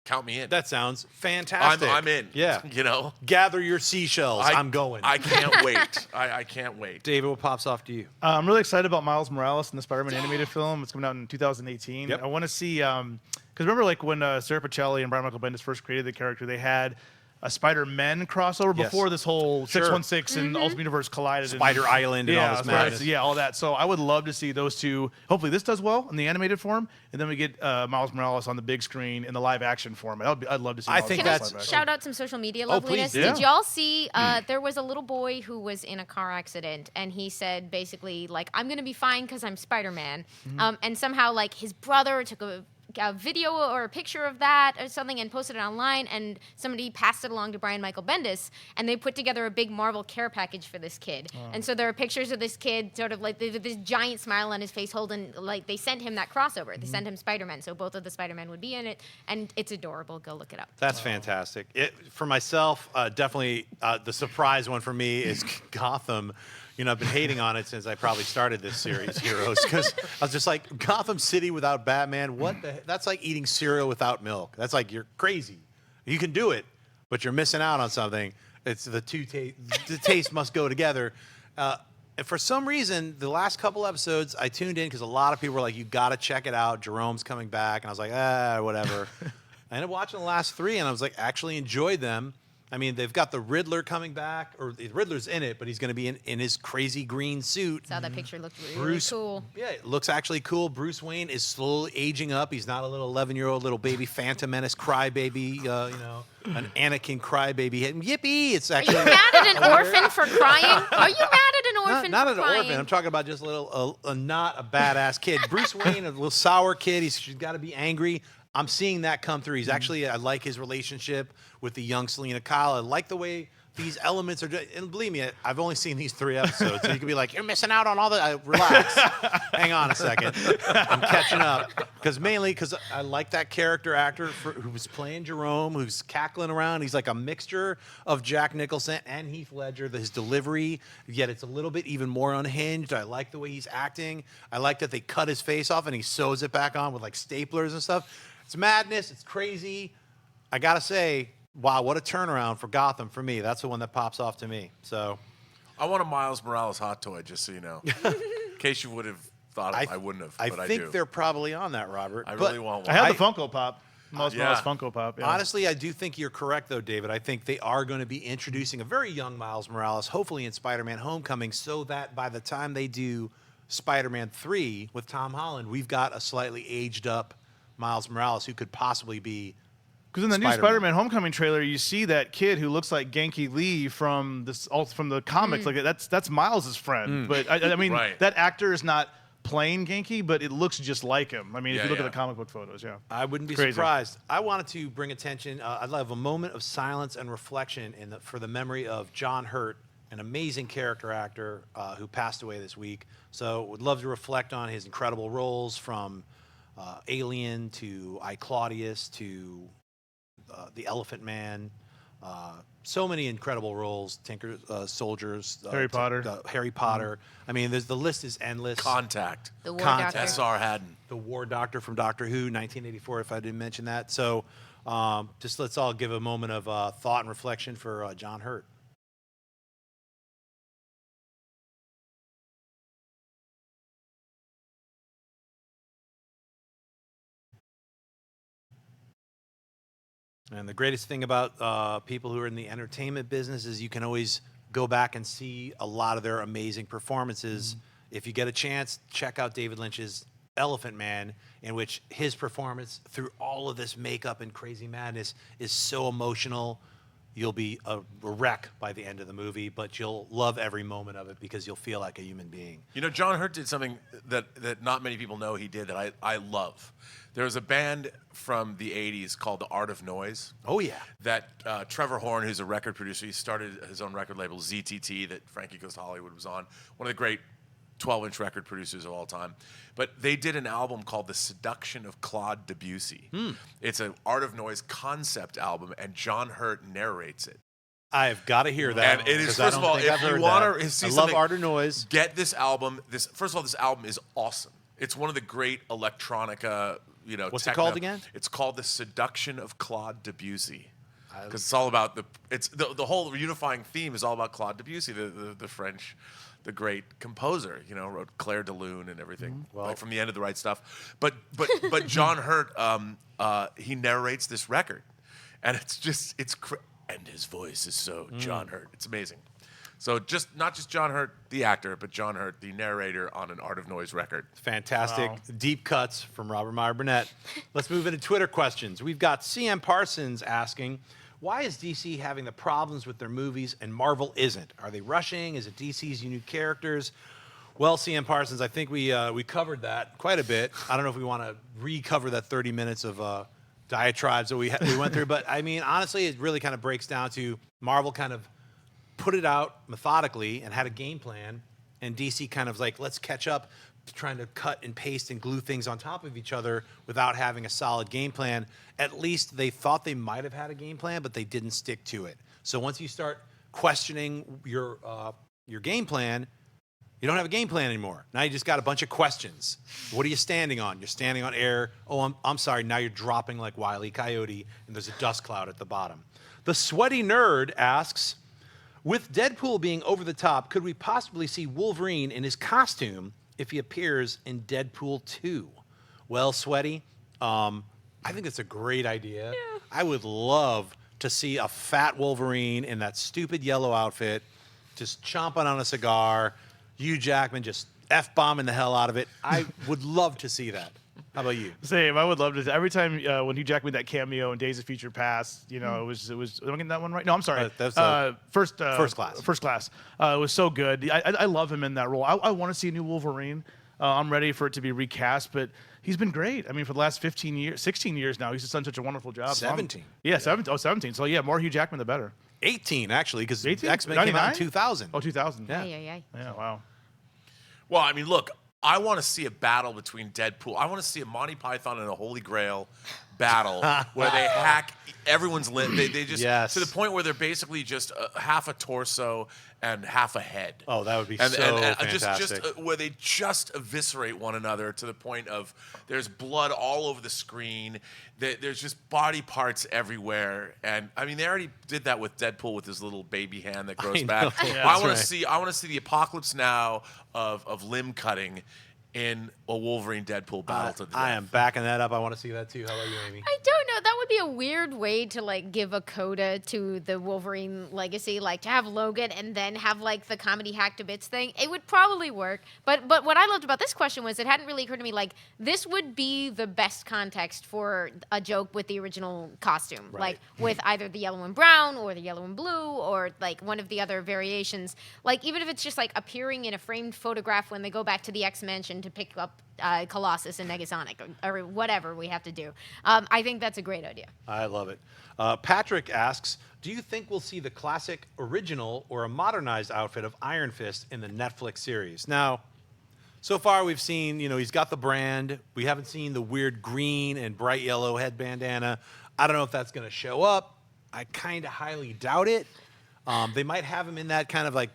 count me in. That sounds fantastic. I'm in. Yeah. You know? Gather your seashells. I'm going. I can't wait. I can't wait. David, what pops off to you? I'm really excited about Miles Morales in the Spider-Man animated film. It's coming out in 2018. Yep. I want to see, because remember like when Sarah Pichelli and Brian Michael Bendis first created the character, they had a Spider-Man crossover Yes. before this whole Sure. 616 and Ultimate Universe collided. Spider Island and all this madness. Yeah, all that. So I would love to see those two. Hopefully this does well in the animated form, and then we get Miles Morales on the big screen in the live action form. I'd love to see. I Miles think Can Morales I that's- live action. shout out some social media Oh, please, loveliness? yeah. Did y'all see? There was a little boy who was in a car accident, and he said basically like, "I'm gonna be fine because I'm Spider-Man," and somehow like his brother took a video or a picture of that or something and posted it online, and somebody passed it along to Brian Michael Bendis, and they put together a big Marvel care package for this kid. And so there are pictures of this kid sort of like with this giant smile on his face holding, like they sent him that crossover. They sent him Spider-Man, so both of the Spider-Men would be in it, and it's adorable. Go look it up. That's fantastic. For myself, definitely the surprise one for me is Gotham. You know, I've been hating on it since I probably started this series, Heroes, because I was just like, Gotham City without Batman, what the heck? That's like eating cereal without milk. That's like, you're crazy. You can do it, but you're missing out on something. It's the taste must go together. And for some reason, the last couple episodes, I tuned in because a lot of people were like, you got to check it out. Jerome's coming back. And I was like, whatever. I ended up watching the last three, and I was like, actually enjoyed them. I mean, they've got the Riddler coming back, or the Riddler's in it, but he's going to be in his crazy green suit. Saw that picture looked really Bruce, cool. Yeah, it looks actually cool. Bruce Wayne is slowly aging up. He's not a little 11-year-old little baby Phantom Menace crybaby, an Anakin crybaby. Yippee! It's Are actually you mad at an orphan for crying? Are you mad at an orphan not for an crying? orphan. I'm talking about just a little, not a badass kid. Bruce Wayne, a little sour kid. She's got to be angry. I'm seeing that come through. He's actually, I like his relationship with the young Selena Kyle. I like the way these elements are, and believe me, I've only seen these 3 episodes, so you can be like, you're missing out on all the, relax. Hang on a second. I'm catching up. Mainly because I like that character actor who was playing Jerome, who's cackling around. He's like a mixture of Jack Nicholson and Heath Ledger. His delivery, yet it's a little bit even more unhinged. I like the way he's acting. I like that they cut his face off and he sews it back on with like staplers and stuff. It's madness. It's crazy. I got to say, wow, what a turnaround for Gotham for me. That's the one that pops off to me. So I want a Miles Morales hot toy, just so you know. In case you would have thought I wouldn't have, but I do. I think they're probably on that, Robert. I really want one. I have the Funko Pop. Miles yeah. Morales Funko Pop. Yeah. Honestly, I do think you're correct, though, David. I think they are going to be introducing a very young Miles Morales, hopefully in Spider-Man Homecoming, so that by the time they do Spider-Man 3 with Tom Holland, we've got a slightly aged up Miles Morales who could possibly be Because in the new Spider-Man Homecoming trailer, you see that kid who looks like Genki Lee from the comics. Like that's Miles's friend. But I mean, Right. that actor is not playing Genki, but it looks just like him. I mean, if you look at the comic book photos, yeah. I wouldn't be Crazy. surprised. I wanted to bring attention. I'd love a moment of silence and reflection for the memory of John Hurt, an amazing character actor who passed away this week. So would love to reflect on his incredible roles from Alien to I, Claudius to The Elephant Man. So many incredible roles. Tinker Soldiers. Harry Potter. Harry Potter. I mean, the list is endless. Contact. The War Contact. Doctor. S.R. Haddon. The War Doctor from Doctor Who, 1984, if I didn't mention that. So just let's all give a moment of thought and reflection for John Hurt. And the greatest thing about people who are in the entertainment business is you can always go back and see a lot of their amazing performances. If you get a chance, check out David Lynch's Elephant Man, in which his performance through all of this makeup and crazy madness is so emotional. You'll be a wreck by the end of the movie, but you'll love every moment of it because you'll feel like a human being. You know, John Hurt did something that not many people know he did that I love. There was a band from the 80s called The Art of Noise. Oh, yeah. That Trevor Horn, who's a record producer, he started his own record label, ZTT, that Frankie Goes to Hollywood was on. One of the great 12-inch record producers of all time. But they did an album called The Seduction of Claude Debussy. It's an Art of Noise concept album, and John Hurt narrates it. I've got to hear that. And it is, 'cause I first don't of all, think if I've you heard want that. to see I love something, Art of Noise. get this album. First of all, this album is awesome. It's one of the great electronica, What's it techno. called again? It's called The Seduction of Claude Debussy. Because it's all about the whole unifying theme is all about Claude Debussy, the French, the great composer. Wrote Clair de Lune and everything, like from the end of the right stuff. But John Hurt, he narrates this record, and and his voice is so John Hurt. It's amazing. So not just John Hurt, the actor, but John Hurt, the narrator on an Art of Noise record. Fantastic. Wow. Deep cuts from Robert Meyer Burnett. Let's move into Twitter questions. We've got CM Parsons asking, why is DC having the problems with their movies and Marvel isn't? Are they rushing? Is it DC's unique characters? Well, CM Parsons, I think we covered that quite a bit. I don't know if we want to recover that 30 minutes of diatribes that we went through. But, I mean, honestly, it really kind of breaks down to Marvel kind of put it out methodically and had a game plan, and DC kind of like, let's catch up to trying to cut and paste and glue things on top of each other without having a solid game plan. At least they thought they might have had a game plan, but they didn't stick to it. So once you start questioning your game plan, you don't have a game plan anymore. Now you just got a bunch of questions. What are you standing on? You're standing on air. Oh, I'm sorry. Now you're dropping like Wile E. Coyote, and there's a dust cloud at the bottom. The Sweaty Nerd asks, with Deadpool being over the top, could we possibly see Wolverine in his costume if he appears in Deadpool 2? Well, Sweaty, I think that's a great idea. Yeah. I would love to see a fat Wolverine in that stupid yellow outfit, just chomping on a cigar, Hugh Jackman just F-bombing the hell out of it. I would love to see that. How about you? Same. I would love to. Every time when Hugh Jackman that cameo in Days of Future Past, it was. Am I getting that one right? No, I'm sorry. That's First Class. First Class. It was so good. I love him in that role. I want to see a new Wolverine. I'm ready for it to be recast, but he's been great. I mean, for the last 15 years, 16 years now, he's just done such a wonderful job. 17. Yeah, 17. Oh, 17. So yeah, more Hugh Jackman, the better. 18, actually, because 18? X-Men came out in 99? 2000. Oh, 2000. Yeah. Yeah. Yeah. Wow. Well, I mean, look, I want to see a battle between Deadpool. I want to see a Monty Python and a Holy Grail battle where they hack everyone's limb. They just Yes. to the point where they're basically just half a torso and half a head. Oh, that would be and fantastic. just where they just eviscerate one another to the point of there's blood all over the screen. There's just body parts everywhere, and I mean they already did that with Deadpool with his little baby hand that grows back. Yeah, I want that's to right. I want to see the apocalypse now of limb cutting in a Wolverine Deadpool battle to the death. I am backing that up. I want to see that too. How about you, Amy? I don't know. That would be a weird way to like give a coda to the Wolverine legacy, like to have Logan and then have like the comedy hack to bits thing. It would probably work. But what I loved about this question was it hadn't really occurred to me like this would be the best context for a joke with the original costume, Right. like with either the yellow and brown or the yellow and blue or like one of the other variations. Like even if it's just like appearing in a framed photograph when they go back to the X-Mansion to pick up Colossus and Negasonic or whatever we have to do. I think that's a great idea. I love it. Patrick asks, do you think we'll see the classic original or a modernized outfit of Iron Fist in the Netflix series? Now, so far we've seen, he's got the brand. We haven't seen the weird green and bright yellow head bandana. I don't know if that's going to show up. I kind of highly doubt it. They might have him in that kind of like,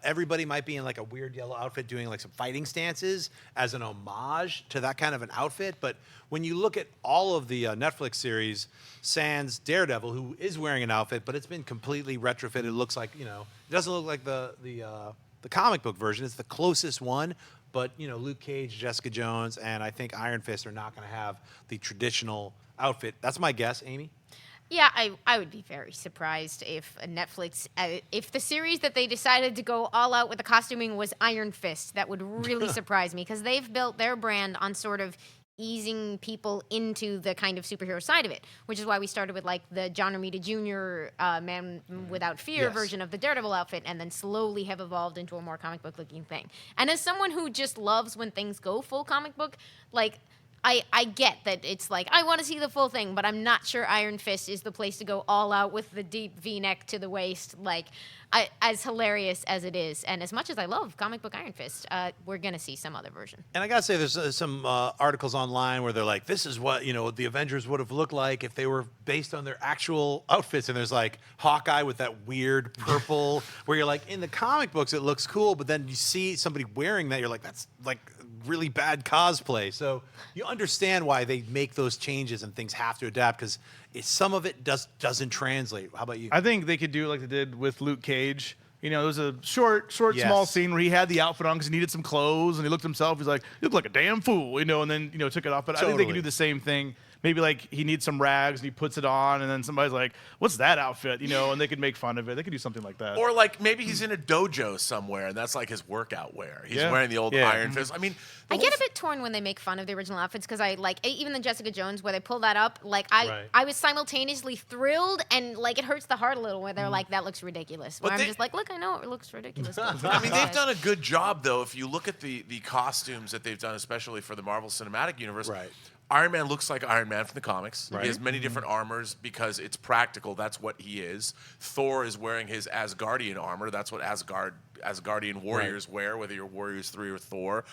everybody might be in like a weird yellow outfit doing like some fighting stances as an homage to that kind of an outfit. But when you look at all of the Netflix series, sans Daredevil, who is wearing an outfit, but it's been completely retrofitted. It looks like, it doesn't look like the comic book version. It's the closest one. But, Luke Cage, Jessica Jones, and I think Iron Fist are not going to have the traditional outfit. That's my guess, Amy. Yeah, I would be very surprised if Netflix, if the series that they decided to go all out with the costuming was Iron Fist. That would really surprise me because they've built their brand on sort of easing people into the kind of superhero side of it, which is why we started with like the John Romita Jr. Man Without Fear version of the Daredevil outfit, and then slowly have evolved into a more comic book looking thing. And as someone who just loves when things go full comic book, like I get that it's like, I want to see the full thing, but I'm not sure Iron Fist is the place to go all out with the deep V-neck to the waist, like, as hilarious as it is. And as much as I love comic book Iron Fist, we're going to see some other version. And I got to say, there's some articles online where they're like, this is what, the Avengers would have looked like if they were based on their actual outfits. And there's like Hawkeye with that weird purple, where you're like, in the comic books, it looks cool, but then you see somebody wearing that, you're like, that's like really bad cosplay. So you understand why they make those changes and things have to adapt, because some of it doesn't translate. How about you? I think they could do like they did with Luke Cage. There was a short, small scene where he had the outfit on because he needed some clothes, and he looked at himself. He's like, "You look like a damn fool," and then took it off. But I think they could do the same thing. Maybe like he needs some rags and he puts it on, and then somebody's like, "What's that outfit?" And they could make fun of it. They could do something like that. Or like maybe he's in a dojo somewhere, and that's like his workout wear. He's wearing the old Iron Fist. I mean, I get a bit torn when they make fun of the original outfits, because I like even the Jessica Jones where they pull that up. Like I was simultaneously thrilled and like it hurts the heart a little where they're like, that looks ridiculous. Where I'm just like, look, I know it looks ridiculous. I mean, they've done a good job though. If you look at the costumes that they've done, especially for the Marvel Cinematic Universe. Right. Iron Man looks like Iron Man from the comics. Right. He has many different armors because it's practical. That's what he is. Thor is wearing his Asgardian armor. That's what Asgardian warriors wear, whether you're Warriors 3 or Thor.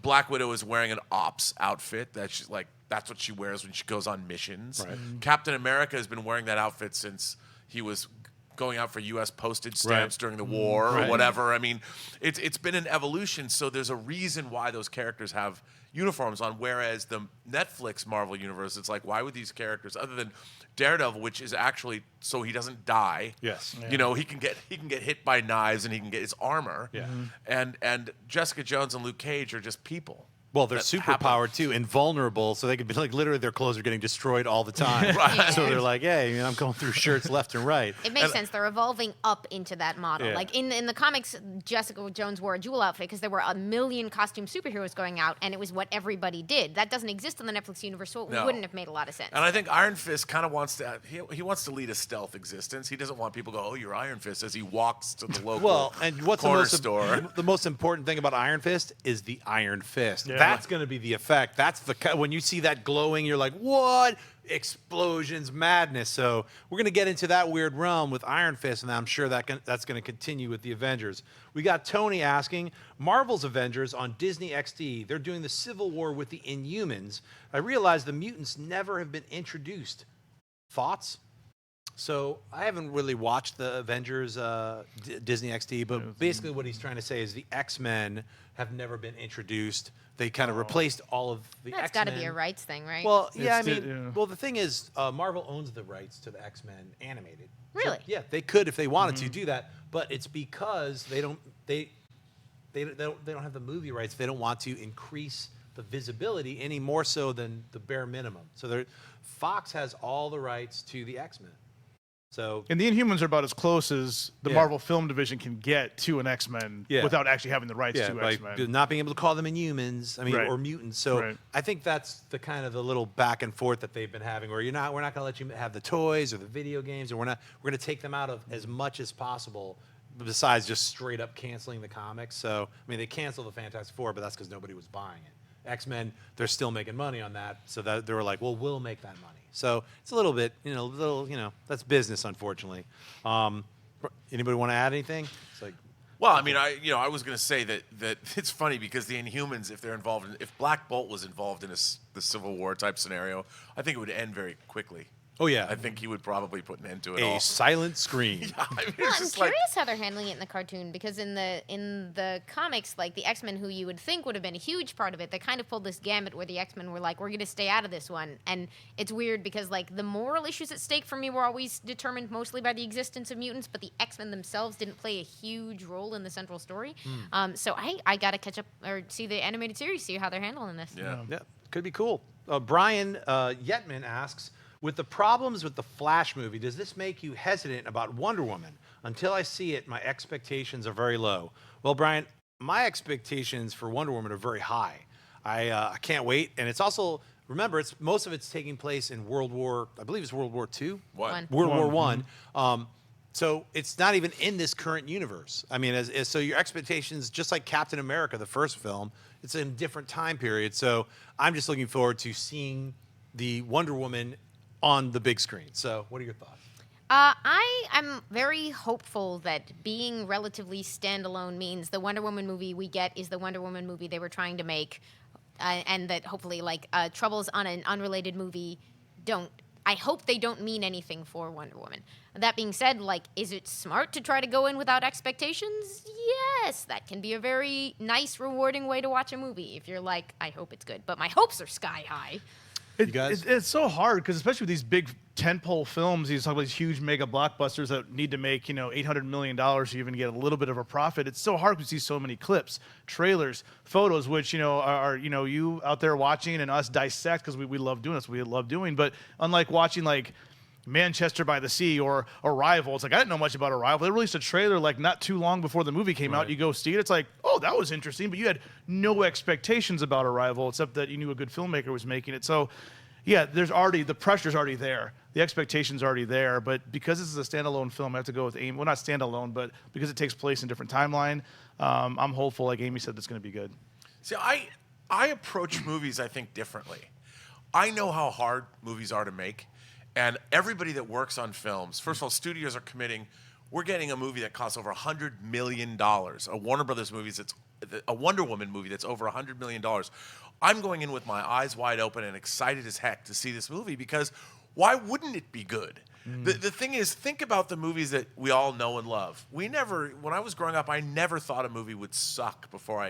Black Widow is wearing an ops outfit. That's what she wears when she goes on missions. Right. Captain America has been wearing that outfit since he was going out for U.S. postage stamps during the war or whatever. I mean, it's been an evolution, so there's a reason why those characters have uniforms on, whereas the Netflix Marvel universe, it's like, why would these characters, other than Daredevil, which is actually so he doesn't die. Yes. Yeah. He can get hit by knives and he can get his armor. Yeah. And Jessica Jones and Luke Cage are just people. Well, they're superpowered too, invulnerable, so they could be like literally their clothes are getting destroyed all the time. Right. So they're like, hey, I'm going through shirts left and right. It makes sense. They're evolving up into that model. Yeah. Like in the comics, Jessica Jones wore a jewel outfit because there were a million costume superheroes going out, and it was what everybody did. That doesn't exist in the Netflix universe, so it wouldn't have made a lot of sense. And I think Iron Fist kind of wants to he wants to lead a stealth existence. He doesn't want people to go, oh, you're Iron Fist, as he walks to the local corner store. The most important thing about Iron Fist is the Iron Fist. Yeah. That's going to be the effect. That's when you see that glowing, you're like, what? Explosions, madness. So we're going to get into that weird realm with Iron Fist, and I'm sure that's going to continue with the Avengers. We got Tony asking, Marvel's Avengers on Disney XD, they're doing the Civil War with the Inhumans. I realize the mutants never have been introduced. Thoughts? So I haven't really watched the Avengers Disney XD, but basically what he's trying to say is the X-Men have never been introduced. They kind of replaced all of the X-Men. That's got to be a rights thing, right? Well, well, the thing is, Marvel owns the rights to the X-Men animated. Really? So, yeah, they could if they wanted to do that, but it's because they don't have the movie rights. They don't want to increase the visibility any more so than the bare minimum. So Fox has all the rights to the X-Men. And the Inhumans are about as close as the Marvel Film Division can get to an X-Men without actually having the rights to X-Men. Not being able to call them Inhumans, or mutants. So I think that's the kind of the little back and forth that they've been having, where we're not going to let you have the toys or the video games, or we're going to take them out of as much as possible, besides just straight up canceling the comics. So they canceled the Fantastic Four, but that's because nobody was buying it. X-Men, they're still making money on that, so that they were like, well, we'll make that money. So it's a little bit, that's business, unfortunately. Anybody want to add anything? It's like, well, I was going to say that it's funny because the Inhumans, if Black Bolt was involved in the Civil War type scenario, I think it would end very quickly. Oh, yeah. I think he would probably put an end to it A all. silent scream. I mean, Well, it's I'm just curious how they're handling it in the cartoon because in the comics, like the X-Men, who you would think would have been a huge part of it, they kind of pulled this gambit where the X-Men were like, "We're going to stay out of this one," and it's weird because like the moral issues at stake for me were always determined mostly by the existence of mutants, but the X-Men themselves didn't play a huge role in the central story. So I got to catch up or see the animated series, see how they're handling this. Yeah. Yeah, could be cool. Brian Yetman asks, with the problems with the Flash movie, does this make you hesitant about Wonder Woman? Until I see it, my expectations are very low. Well, Brian, my expectations for Wonder Woman are very high. I can't wait, and it's also, remember, most of it's taking place in World War, I believe it's World War II? What? World War One. So it's not even in this current universe. I mean, so your expectations, just like Captain America, the first film, it's in a different time period. So I'm just looking forward to seeing the Wonder Woman on the big screen. So what are your thoughts? I am very hopeful that being relatively standalone means the Wonder Woman movie we get is the Wonder Woman movie they were trying to make, and that hopefully, like, troubles on an unrelated movie don't. I hope they don't mean anything for Wonder Woman. That being said, like, is it smart to try to go in without expectations? Yes, that can be a very nice, rewarding way to watch a movie. If you're like, I hope it's good, but my hopes are sky high. guys? It's so hard because especially with these big tentpole films, you talk about these huge mega blockbusters that need to make $800 million to even get a little bit of a profit. It's so hard to see so many clips, trailers, photos, which are you out there watching and us dissect because we love doing this. We love doing, but unlike watching like Manchester by the Sea or Arrival, it's like I didn't know much about Arrival. They released a trailer like not too long before the movie came out. You go see it, it's like, oh, that was interesting, but you had no expectations about Arrival except that you knew a good filmmaker was making it. So, yeah, the pressure's already there, the expectation's already there. But because this is a standalone film, I have to go with Amy. Well, not standalone, but because it takes place in a different timeline, I'm hopeful, like Amy said, that's going to be good. See, I approach movies, I think, differently. I know how hard movies are to make, and everybody that works on films, first of all, studios are committing, we're getting a movie that costs over $100 million, a Warner Brothers movie that's a Wonder Woman movie that's over $100 million. I'm going in with my eyes wide open and excited as heck to see this movie because why wouldn't it be good? The thing is, think about the movies that we all know and love. When I was growing up, I never thought a movie would suck before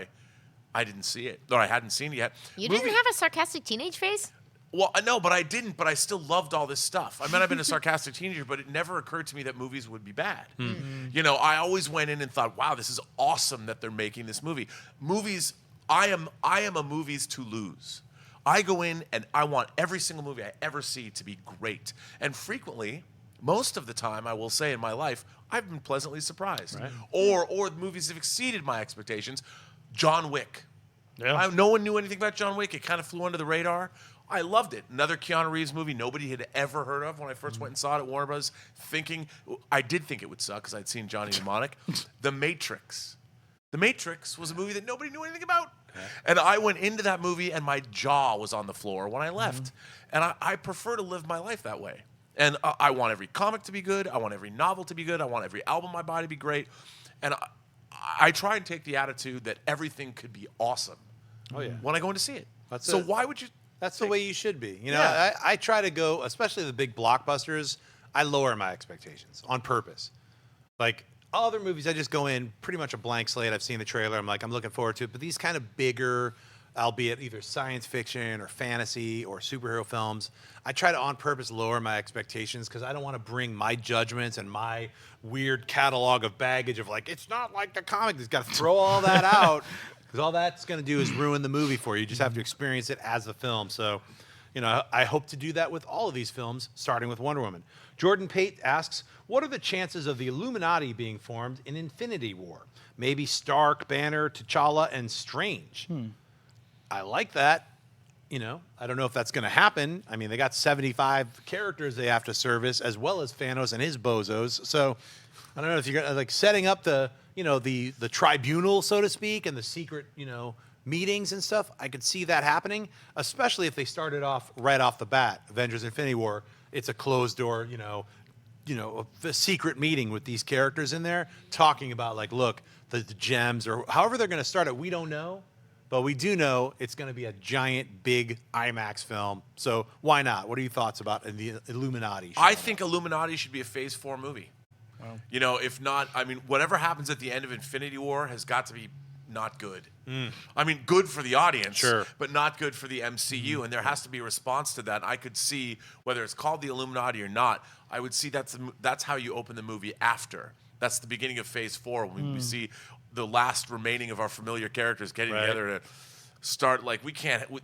I didn't see it, or I hadn't seen it yet. You didn't have a sarcastic teenage phase? Well, no, but I didn't. But I still loved all this stuff. I mean, I've been a sarcastic teenager, but it never occurred to me that movies would be bad. I always went in and thought, "Wow, this is awesome that they're making this movie." Movies, I am a movies to lose. I go in and I want every single movie I ever see to be great. And frequently, most of the time, I will say in my life, I've been pleasantly surprised. Right. Or the movies have exceeded my expectations. John Wick. Yeah. No one knew anything about John Wick. It kind of flew under the radar. I loved it. Another Keanu Reeves movie nobody had ever heard of when I first went and saw it at Warner Bros. I did think it would suck because I'd seen Johnny Mnemonic. The Matrix. The Matrix was a movie that nobody knew anything about. And I went into that movie and my jaw was on the floor when I left. And I prefer to live my life that way. And I want every comic to be good. I want every novel to be good. I want every album I buy to be great. And I try and take the attitude that everything could be awesome when I go in to see it. Why would you... That's the way you should be. Yeah. I try to go, especially the big blockbusters, I lower my expectations on purpose. Like all other movies, I just go in pretty much a blank slate. I've seen the trailer. I'm looking forward to it. But these kind of bigger, albeit either science fiction or fantasy or superhero films, I try to on purpose lower my expectations because I don't want to bring my judgments and my weird catalog of baggage of like, it's not like the comic. Just got to throw all that out. Because all that's going to do is ruin the movie for you. You just have to experience it as a film. So, I hope to do that with all of these films, starting with Wonder Woman. Jordan Pate asks, what are the chances of the Illuminati being formed in Infinity War? Maybe Stark, Banner, T'Challa, and Strange. I like that. I don't know if that's going to happen. I mean, they got 75 characters they have to service, as well as Thanos and his bozos. So, I don't know if you're like setting up the tribunal, so to speak, and the secret, meetings and stuff. I could see that happening, especially if they started off right off the bat. Avengers Infinity War, it's a closed door, a secret meeting with these characters in there talking about like, look, the gems or however they're going to start it. We don't know, but we do know it's going to be a giant, big IMAX film. So why not? What are your thoughts about the Illuminati? I think Illuminati should be a Phase 4 movie. Wow. You know, if not, I mean, whatever happens at the end of Infinity War has got to be not good. I mean, good for the audience, Sure. but not good for the MCU. And there has to be a response to that. I could see, whether it's called the Illuminati or not, I would see that's how you open the movie after. That's the beginning of Phase 4 when we see the last remaining of our familiar characters getting together to start, like,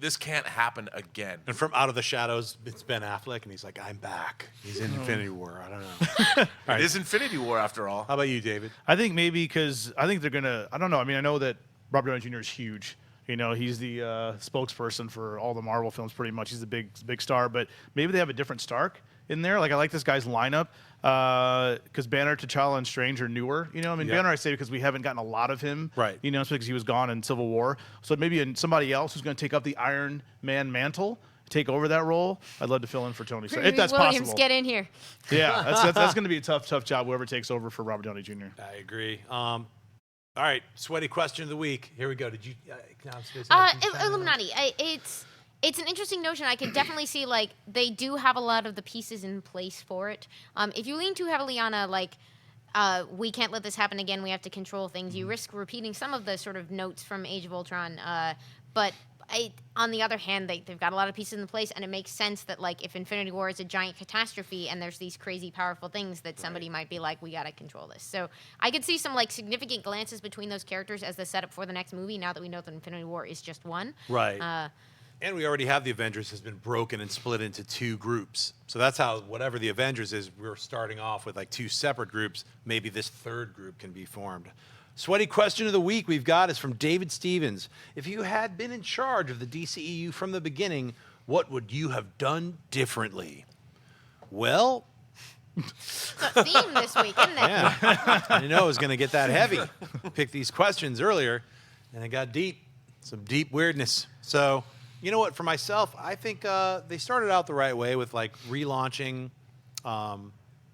this can't happen again. And from out of the shadows, it's Ben Affleck, and he's like, I'm back. He's in Infinity War. I don't know. It is Infinity War after all. How about you, David? I think maybe because I think they're gonna. I don't know. I mean, I know that Robert Downey Jr. is huge. You know, he's the spokesperson for all the Marvel films, pretty much. He's a big star. But maybe they have a different Stark in there. Like, I like this guy's lineup because Banner, T'Challa, and Strange are newer. You know, I mean, Yeah. Banner I say because we haven't gotten a lot of him. Right. You know, it's because he was gone in Civil War. So maybe somebody else who's going to take up the Iron Man mantle, take over that role. I'd love to fill in for Tony. So if that's Williams, possible. get in here. Yeah, that's going to be a tough job. Whoever takes over for Robert Downey Jr. I agree. All right, sweaty question of the week. Here we go. Did you? Illuminati. It's an interesting notion. I can definitely see, like, they do have a lot of the pieces in place for it. If you lean too heavily on a, like, we can't let this happen again, we have to control things, you risk repeating some of the sort of notes from Age of Ultron. But on the other hand, they've got a lot of pieces in place, and it makes sense that, like, if Infinity War is a giant catastrophe and there's these crazy powerful things, that somebody might be like, we got to control this. So I could see some, like, significant glances between those characters as the setup for the next movie, now that we know that Infinity War is just one. Right. And we already have the Avengers has been broken and split into two groups. So that's how, whatever the Avengers is, we're starting off with like two separate groups. Maybe this third group can be formed. Sweaty question of the week we've got is from David Stevens. If you had been in charge of the DCEU from the beginning, what would you have done differently? Well, It's a theme this week, isn't it? yeah. I know it was going to get that heavy. Picked these questions earlier, and it got deep. Some deep weirdness. So, you know what? For myself, I think they started out the right way with, like, relaunching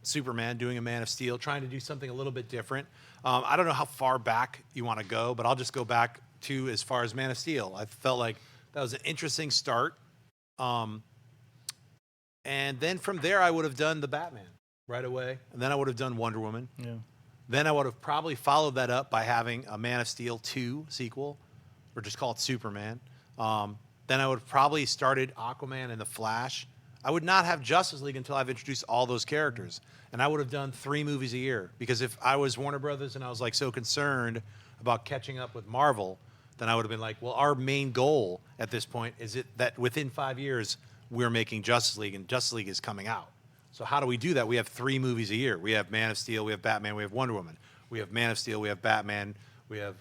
Superman, doing a Man of Steel, trying to do something a little bit different. I don't know how far back you want to go, but I'll just go back to as far as Man of Steel. I felt like that was an interesting start. And then from there, I would have done the Batman right away. And then I would have done Wonder Woman. Yeah. Then I would have probably followed that up by having a Man of Steel 2 sequel, or just call it Superman. Then I would have probably started Aquaman and The Flash. I would not have Justice League until I've introduced all those characters. And I would have done 3 movies a year. Because if I was Warner Brothers and I was, like, so concerned about catching up with Marvel, then I would have been like, well, our main goal at this point is that within 5 years, we're making Justice League, and Justice League is coming out. So how do we do that? We have 3 movies a year. We have Man of Steel, we have Batman, we have Wonder Woman. We have Man of Steel, we have Batman, we have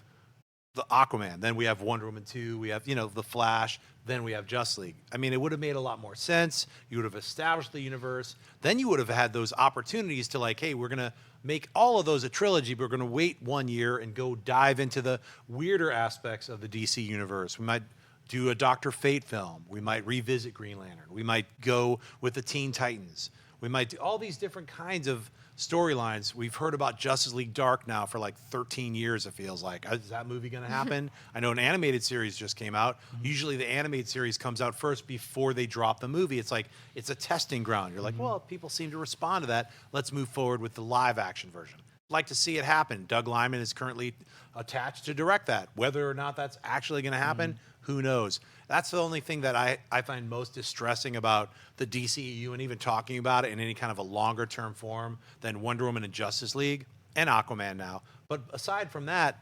the Aquaman. Then we have Wonder Woman 2, we have, The Flash, then we have Justice League. I mean, it would have made a lot more sense. You would have established the universe. Then you would have had those opportunities to, like, hey, we're going to make all of those a trilogy, but we're going to wait 1 year and go dive into the weirder aspects of the DC universe. We might do a Dr. Fate film. We might revisit Green Lantern. We might go with the Teen Titans. We might do all these different kinds of storylines. We've heard about Justice League Dark now for like 13 years, it feels like. Is that movie going to happen? I know an animated series just came out. Usually the animated series comes out first before they drop the movie. It's like, it's a testing ground. You're like, well, people seem to respond to that. Let's move forward with the live action version. Like to see it happen. Doug Liman is currently attached to direct that. Whether or not that's actually going to happen, who knows? That's the only thing that I find most distressing about the DCEU and even talking about it in any kind of a longer term form than Wonder Woman and Justice League and Aquaman now. But aside from that,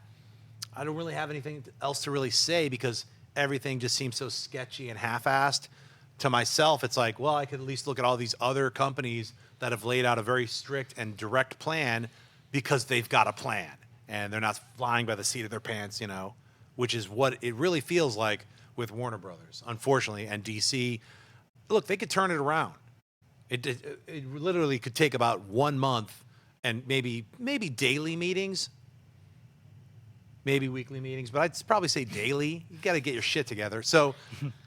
I don't really have anything else to really say because everything just seems so sketchy and half-assed. To myself, it's like, well, I could at least look at all these other companies that have laid out a very strict and direct plan because they've got a plan and they're not flying by the seat of their pants, which is what it really feels like with Warner Brothers, unfortunately, and DC. Look, they could turn it around. It literally could take about 1 month and maybe daily meetings, maybe weekly meetings, but I'd probably say daily. You got to get your shit together. So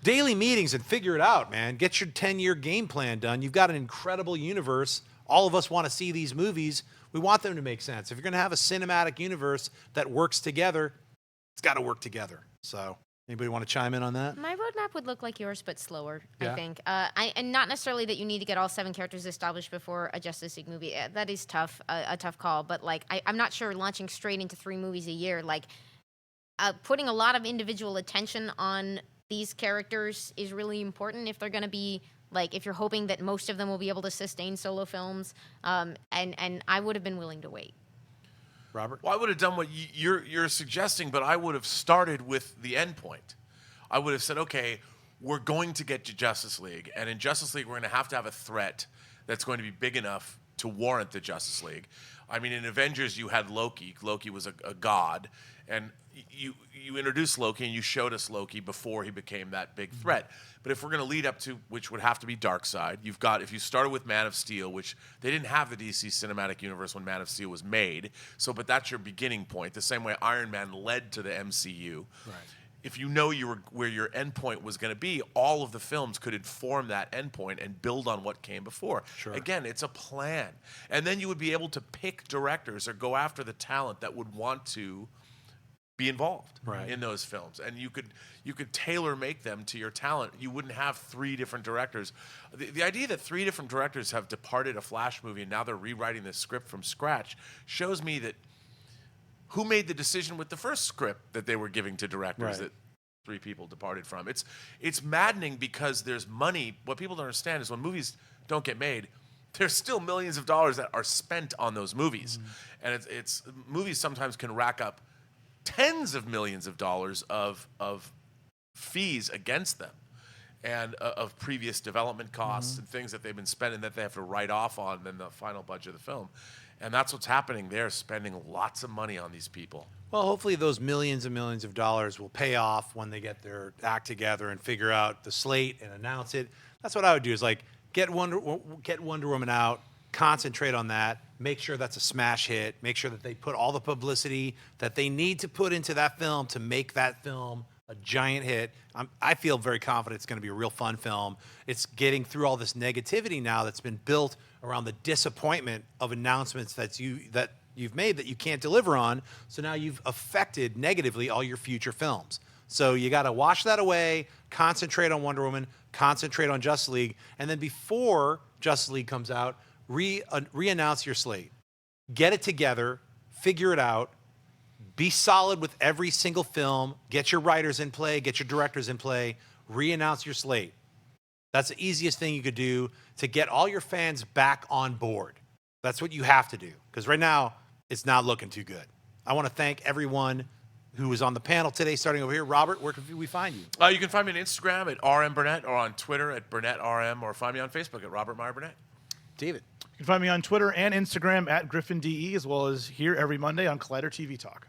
daily meetings and figure it out, man. Get your 10-year game plan done. You've got an incredible universe. All of us want to see these movies. We want them to make sense. If you're going to have a cinematic universe that works together, it's got to work together. So Anybody want to chime in on that? My roadmap would look like yours, but slower, Yeah. I think. And not necessarily that you need to get all 7 characters established before a Justice League movie. That is tough, a tough call. But, like, I'm not sure launching straight into 3 movies a year, like, putting a lot of individual attention on these characters is really important if they're going to be, like, if you're hoping that most of them will be able to sustain solo films. And I would have been willing to wait. Robert? Well, I would have done what you're suggesting, but I would have started with the end point. I would have said, okay, we're going to get to Justice League, and in Justice League, we're going to have a threat that's going to be big enough to warrant the Justice League. I mean, in Avengers, you had Loki. Loki was a god, and you introduced Loki, and you showed us Loki before he became that big threat. But if we're going to lead up to, which would have to be Darkseid, you've got, if you started with Man of Steel, which they didn't have the DC Cinematic Universe when Man of Steel was made, but that's your beginning point, the same way Iron Man led to the MCU. Right. If you know where your endpoint was going to be, all of the films could inform that endpoint and build on what came before. Sure. Again, it's a plan. And then you would be able to pick directors or go after the talent that would want to be involved in those films, and you could tailor make them to your talent. You wouldn't have 3 different directors. The idea that 3 different directors have departed a Flash movie and now they're rewriting the script from scratch shows me that who made the decision with the first script that they were giving to directors that 3 people departed from. It's maddening because there's money. What people don't understand is when movies don't get made, there's still millions of dollars that are spent on those movies, and it's movies sometimes can rack up tens of millions of dollars of fees against them, and of previous development costs and things that they've been spending that they have to write off on in the final budget of the film. And that's what's happening. They're spending lots of money on these people. Well, hopefully those millions and millions of dollars will pay off when they get their act together and figure out the slate and announce it. That's what I would do, is like get Wonder Woman out, concentrate on that, make sure that's a smash hit, make sure that they put all the publicity that they need to put into that film to make that film a giant hit. I feel very confident it's going to be a real fun film. It's getting through all this negativity now that's been built around the disappointment of announcements that you've made that you can't deliver on. So now you've affected negatively all your future films. So you got to wash that away, concentrate on Wonder Woman, concentrate on Justice League, and then before Justice League comes out, re-announce your slate. Get it together, figure it out, be solid with every single film, get your writers in play, get your directors in play, re-announce your slate. That's the easiest thing you could do to get all your fans back on board. That's what you have to do, because right now, it's not looking too good. I want to thank everyone who was on the panel today, starting over here. Robert, where can we find you? You can find me on Instagram at RM Burnett, or on Twitter at BurnettRM, or find me on Facebook at Robert Meyer Burnett. David. You can find me on Twitter and Instagram at GriffinDE, as well as here every Monday on Collider TV Talk.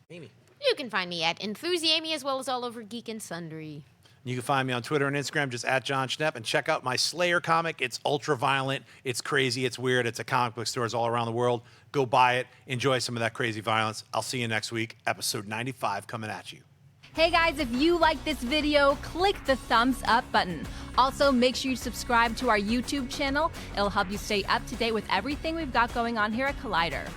Amy. You can find me at Enthusiamy, as well as all over Geek and Sundry. You can find me on Twitter and Instagram, just at Jon Schnepp, and check out my Slayer comic. It's ultra violent, it's crazy, it's weird. It's at comic book stores all around the world. Go buy it, enjoy some of that crazy violence. I'll see you next week, episode 95 coming at you. Hey guys, if you like this video, click the thumbs up button. Also, make sure you subscribe to our YouTube channel. It'll help you stay up to date with everything we've got going on here at Collider.